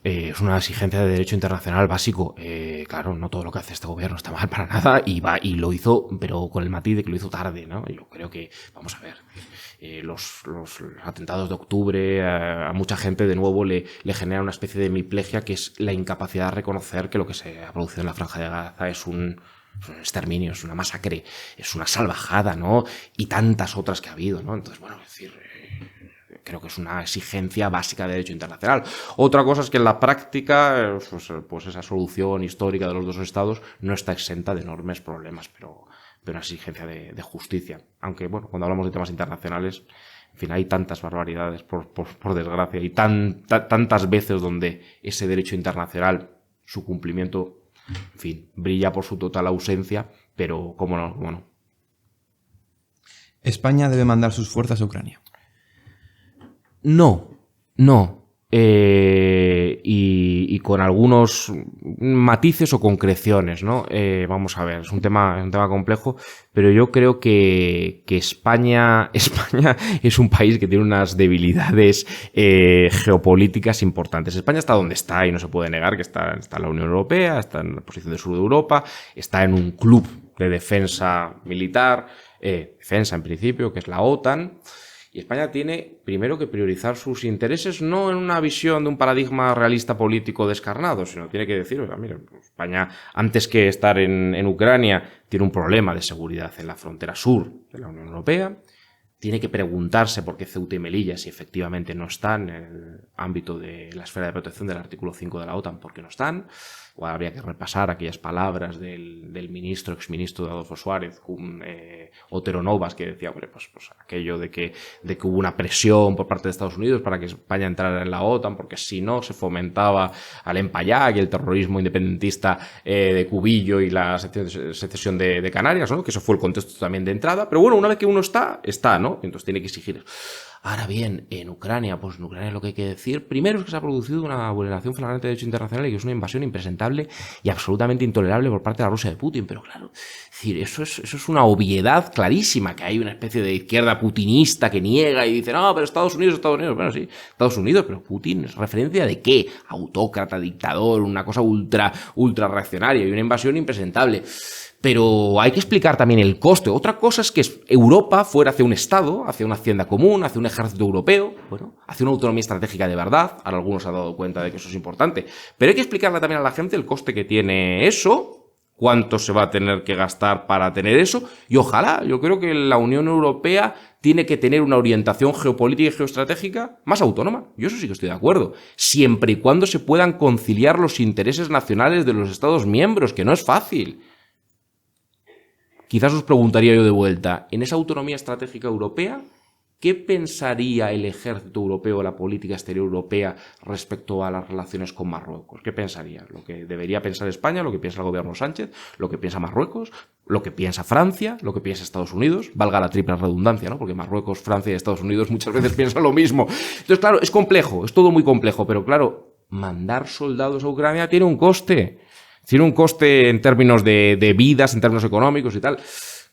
es una exigencia de derecho internacional básico. Claro, no todo lo que hace este gobierno está mal para nada y lo hizo, pero con el matiz de que lo hizo tarde, ¿no? Yo creo que, vamos a ver, los atentados de octubre a mucha gente de nuevo le genera una especie de hemiplegia que es la incapacidad de reconocer que lo que se ha producido en la Franja de Gaza es un exterminio, es una masacre, es una salvajada, ¿no? Y tantas otras que ha habido, ¿no? Entonces, bueno, es decir, creo que es una exigencia básica de derecho internacional. Otra cosa es que en la práctica, pues esa solución histórica de los dos estados no está exenta de enormes problemas, pero una exigencia de justicia. Aunque, bueno, cuando hablamos de temas internacionales, en fin, hay tantas barbaridades, por desgracia, y tantas veces donde ese derecho internacional, su cumplimiento, en fin, brilla por su total ausencia, pero cómo no, bueno. España debe mandar sus fuerzas a Ucrania. No. Y con algunos matices o concreciones, ¿no? Vamos a ver, es un tema complejo, pero yo creo que España es un país que tiene unas debilidades geopolíticas importantes. España está donde está y no se puede negar que está en la Unión Europea, está en la posición del sur de Europa, está en un club de defensa militar, defensa en principio, que es la OTAN. Y España tiene, primero, que priorizar sus intereses no en una visión de un paradigma realista político descarnado, sino tiene que decir, oiga, mire, España, antes que estar en Ucrania, tiene un problema de seguridad en la frontera sur de la Unión Europea, tiene que preguntarse por qué Ceuta y Melilla, si efectivamente no están en el ámbito de la esfera de protección del artículo 5 de la OTAN, ¿por qué no están? O habría que repasar aquellas palabras del exministro de Adolfo Suárez, Otero Novas, que decía, hombre, pues aquello de que hubo una presión por parte de Estados Unidos para que España entrara en la OTAN, porque si no se fomentaba al Empayá y el terrorismo independentista de Cubillo y la secesión de Canarias, ¿no? Que eso fue el contexto también de entrada. Pero bueno, una vez que uno está, ¿no? Entonces tiene que exigir. Ahora bien, en Ucrania lo que hay que decir, primero es que se ha producido una vulneración flagrante de derecho internacional y que es una invasión impresentable y absolutamente intolerable por parte de la Rusia de Putin. Pero claro, es decir, eso es una obviedad clarísima, que hay una especie de izquierda putinista que niega y dice, no, pero Estados Unidos. Bueno, sí, Estados Unidos, pero Putin es referencia de qué? Autócrata, dictador, una cosa ultra reaccionaria y una invasión impresentable. Pero hay que explicar también el coste. Otra cosa es que Europa fuera hacia un Estado, hacia una hacienda común, hacia un ejército europeo, bueno, hacia una autonomía estratégica de verdad. Ahora algunos se han dado cuenta de que eso es importante. Pero hay que explicarle también a la gente el coste que tiene eso, cuánto se va a tener que gastar para tener eso. Y ojalá, yo creo que la Unión Europea tiene que tener una orientación geopolítica y geoestratégica más autónoma. Yo eso sí que estoy de acuerdo. Siempre y cuando se puedan conciliar los intereses nacionales de los Estados miembros, que no es fácil. Quizás os preguntaría yo de vuelta, en esa autonomía estratégica europea, ¿qué pensaría el ejército europeo, la política exterior europea respecto a las relaciones con Marruecos? ¿Qué pensaría? ¿Lo que debería pensar España, lo que piensa el gobierno Sánchez, lo que piensa Marruecos, lo que piensa Francia, lo que piensa Estados Unidos? Valga la triple redundancia, ¿no? Porque Marruecos, Francia y Estados Unidos muchas veces piensan lo mismo. Entonces, claro, es complejo, es todo muy complejo, pero claro, mandar soldados a Ucrania tiene un coste. Tiene un coste en términos de vidas, en términos económicos y tal.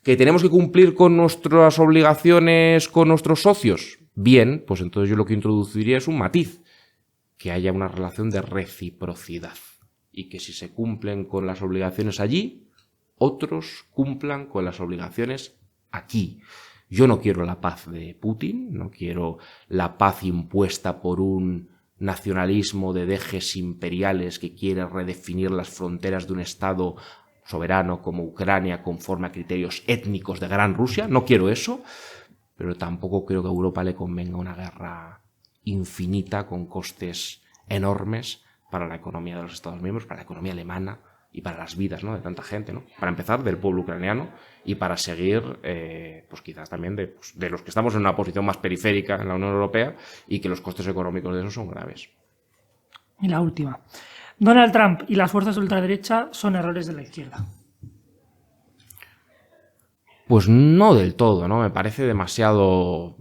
¿Que tenemos que cumplir con nuestras obligaciones con nuestros socios? Bien, pues entonces yo lo que introduciría es un matiz. Que haya una relación de reciprocidad. Y que si se cumplen con las obligaciones allí, otros cumplan con las obligaciones aquí. Yo no quiero la paz de Putin, no quiero la paz impuesta por un nacionalismo de dejes imperiales que quiere redefinir las fronteras de un Estado soberano como Ucrania conforme a criterios étnicos de Gran Rusia. No quiero eso, pero tampoco creo que a Europa le convenga una guerra infinita con costes enormes para la economía de los Estados miembros, para la economía alemana y para las vidas, ¿no?, de tanta gente, ¿no? Para empezar, del pueblo ucraniano y para seguir, pues quizás también de los que estamos en una posición más periférica en la Unión Europea y que los costes económicos de eso son graves. Y la última. Donald Trump y las fuerzas de ultraderecha son errores de la izquierda. Pues no del todo, ¿no? Me parece demasiado,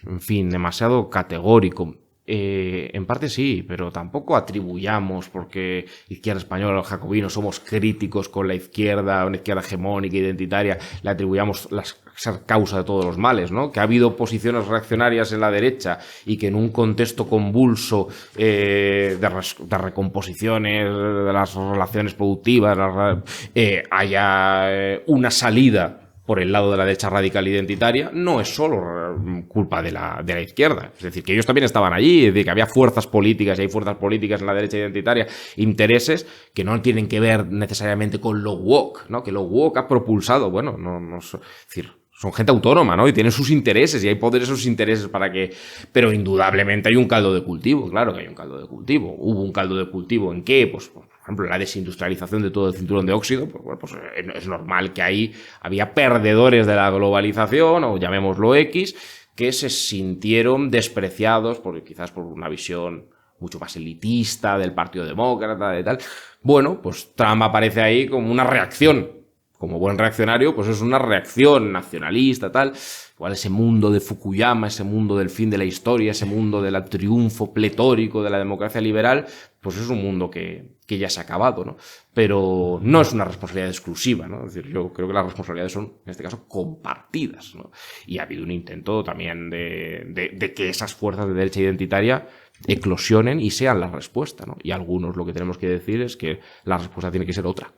en fin, demasiado categórico. En parte sí, pero tampoco atribuyamos, porque izquierda española o jacobino somos críticos con la izquierda, una izquierda hegemónica, identitaria, le atribuyamos ser causa de todos los males, ¿no? Que ha habido posiciones reaccionarias en la derecha y que en un contexto convulso de recomposiciones de las relaciones productivas haya una salida por el lado de la derecha radical identitaria, no es solo culpa de la izquierda. Es decir, que ellos también estaban allí, es decir, que había fuerzas políticas, y hay fuerzas políticas en la derecha identitaria, intereses que no tienen que ver necesariamente con lo woke, ¿no? Que lo woke ha propulsado, bueno, es decir, son gente autónoma, ¿no? Y tienen sus intereses y hay poder esos intereses para que... Pero indudablemente hay un caldo de cultivo, claro que hay un caldo de cultivo. Hubo un caldo de cultivo ¿en qué? Pues, por ejemplo, la desindustrialización de todo el cinturón de óxido, pues, bueno, pues es normal que ahí había perdedores de la globalización, o llamémoslo X, que se sintieron despreciados quizás por una visión mucho más elitista del Partido Demócrata, de tal. Bueno, pues Trump aparece ahí como una reacción. Como buen reaccionario, pues es una reacción nacionalista, tal. Igual ese mundo de Fukuyama, ese mundo del fin de la historia, ese mundo del triunfo pletórico de la democracia liberal, pues es un mundo que ya se ha acabado, ¿no? Pero no es una responsabilidad exclusiva, ¿no? Es decir, yo creo que las responsabilidades son, en este caso, compartidas, ¿no? Y ha habido un intento también de que esas fuerzas de derecha identitaria eclosionen y sean la respuesta, ¿no? Y algunos lo que tenemos que decir es que la respuesta tiene que ser otra.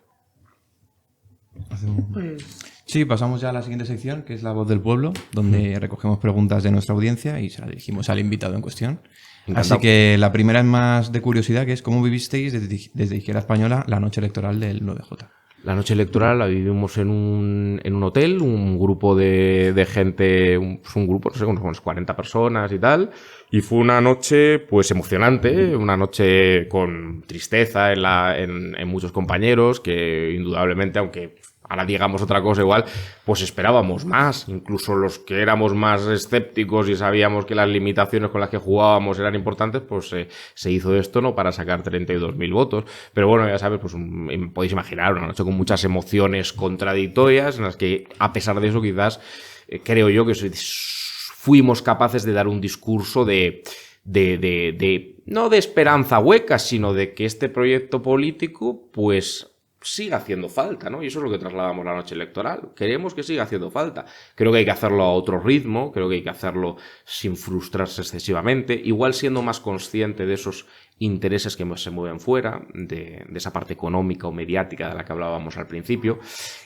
Sí, pasamos ya a la siguiente sección, que es La Voz del Pueblo, donde recogemos preguntas de nuestra audiencia y se las dirigimos al invitado en cuestión. Encantado. Así que la primera es más de curiosidad, que es ¿cómo vivisteis desde Izquierda Española la noche electoral del 9J? La noche electoral la vivimos en un hotel, un grupo de gente, un grupo, no sé, unos 40 personas y tal. Y fue una noche, pues, emocionante, una noche con tristeza en muchos compañeros, que indudablemente, aunque ahora digamos otra cosa igual, pues esperábamos más. Incluso los que éramos más escépticos y sabíamos que las limitaciones con las que jugábamos eran importantes, pues se hizo esto, ¿no? Para sacar 32.000 votos. Pero bueno, ya sabes, pues podéis imaginar una noche con muchas emociones contradictorias, en las que, a pesar de eso, quizás creo yo que fuimos capaces de dar un discurso no de esperanza hueca, sino de que este proyecto político, pues, siga haciendo falta, ¿no? Y eso es lo que trasladamos la noche electoral. Queremos que siga haciendo falta. Creo que hay que hacerlo a otro ritmo, creo que hay que hacerlo sin frustrarse excesivamente, igual siendo más consciente de esos intereses que se mueven fuera, de esa parte económica o mediática de la que hablábamos al principio.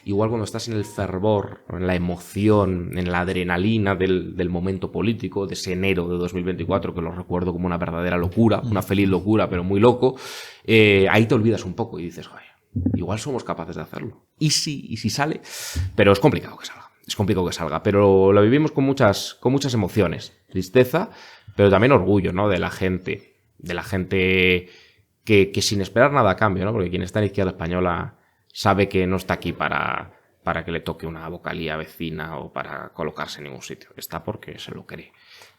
Igual cuando estás en el fervor, en la emoción, en la adrenalina del momento político, de ese enero de 2024, que lo recuerdo como una verdadera locura, una feliz locura, pero muy loco, ahí te olvidas un poco y dices, oye, igual somos capaces de hacerlo. Y si sale, pero es complicado que salga. Es complicado que salga, pero lo vivimos con muchas emociones. Tristeza, pero también orgullo, ¿no? De la gente que sin esperar nada a cambio, ¿no? Porque quien está en la izquierda española sabe que no está aquí para que le toque una vocalía vecina o para colocarse en ningún sitio. Está porque se lo cree.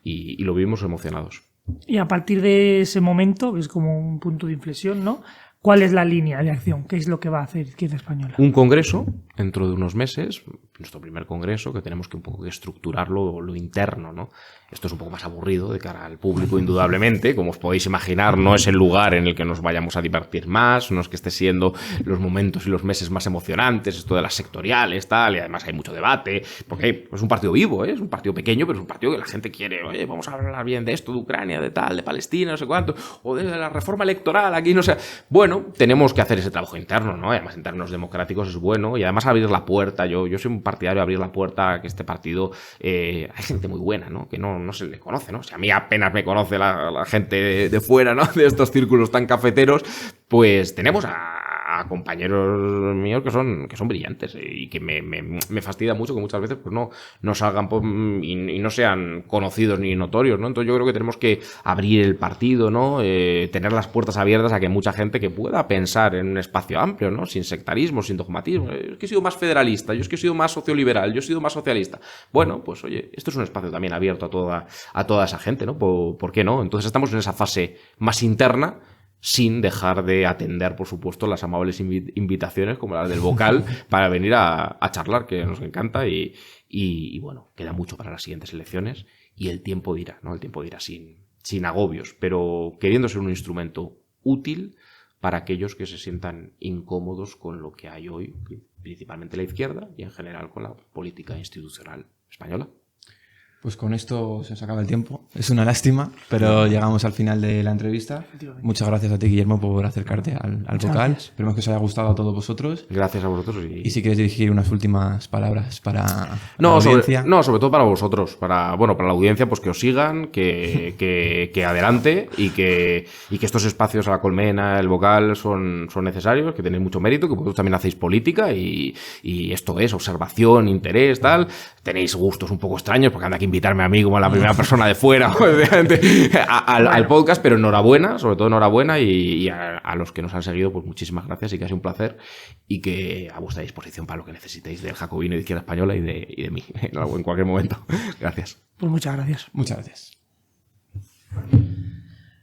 Y lo vivimos emocionados. Y a partir de ese momento, es como un punto de inflexión, ¿no? ¿Cuál es la línea de acción? ¿Qué es lo que va a hacer Izquierda Española? Un congreso, dentro de unos meses, nuestro primer congreso, que tenemos que un poco que estructurarlo, lo interno, ¿no? Esto es un poco más aburrido de cara al público, indudablemente. Como os podéis imaginar, no es el lugar en el que nos vayamos a divertir más, no es que esté siendo los momentos y los meses más emocionantes, esto de las sectoriales, tal, y además hay mucho debate, porque es un partido vivo, ¿eh? Es un partido pequeño, pero es un partido que la gente quiere, oye, vamos a hablar bien de esto, de Ucrania, de tal, de Palestina, no sé cuánto, o de la reforma electoral, aquí no sé. Bueno, tenemos que hacer ese trabajo interno, ¿no? Además, en términos democráticos es bueno, y además abrir la puerta. Yo soy un partidario de abrir la puerta a que este partido, hay gente muy buena, ¿no? Que no se le conoce, ¿no? Si a mí apenas me conoce la gente de fuera, ¿no? De estos círculos tan cafeteros, pues tenemos a compañeros míos que son brillantes y que me fastidia mucho que muchas veces pues no salgan y no sean conocidos ni notorios, ¿no? Entonces yo creo que tenemos que abrir el partido, ¿no? Tener las puertas abiertas a que mucha gente que pueda pensar en un espacio amplio, ¿no? Sin sectarismo, sin dogmatismo. Yo es que he sido más federalista, yo es que he sido más socioliberal, yo he sido más socialista. Bueno, pues oye, esto es un espacio también abierto a toda esa gente, ¿no? ¿Por qué no? Entonces estamos en esa fase más interna, sin dejar de atender, por supuesto, las amables invitaciones como las del vocal para venir a charlar, que nos encanta y bueno, queda mucho para las siguientes elecciones y el tiempo dirá, ¿no? El tiempo dirá sin agobios, pero queriendo ser un instrumento útil para aquellos que se sientan incómodos con lo que hay hoy, principalmente la izquierda y en general con la política institucional española. Pues con esto se nos acaba el tiempo. Es una lástima, pero llegamos al final de la entrevista. Muchas gracias a ti, Guillermo, por acercarte al vocal. Gracias. Esperemos que os haya gustado a todos vosotros. Gracias a vosotros. Y si quieres dirigir unas últimas palabras para la audiencia. Sobre todo para vosotros. Para la audiencia, pues que os sigan, que adelante y que estos espacios a la colmena, el vocal, son necesarios, que tenéis mucho mérito, que vosotros también hacéis política y esto es observación, interés, tal. Tenéis gustos un poco extraños, porque anda aquí invitarme a mí como a la primera persona de fuera al podcast, pero enhorabuena, sobre todo enhorabuena y a los que nos han seguido, pues muchísimas gracias y que ha sido un placer y que a vuestra disposición para lo que necesitéis del Jacobino y de Izquierda Española y de mí en cualquier momento. Gracias. Pues muchas gracias. Muchas gracias.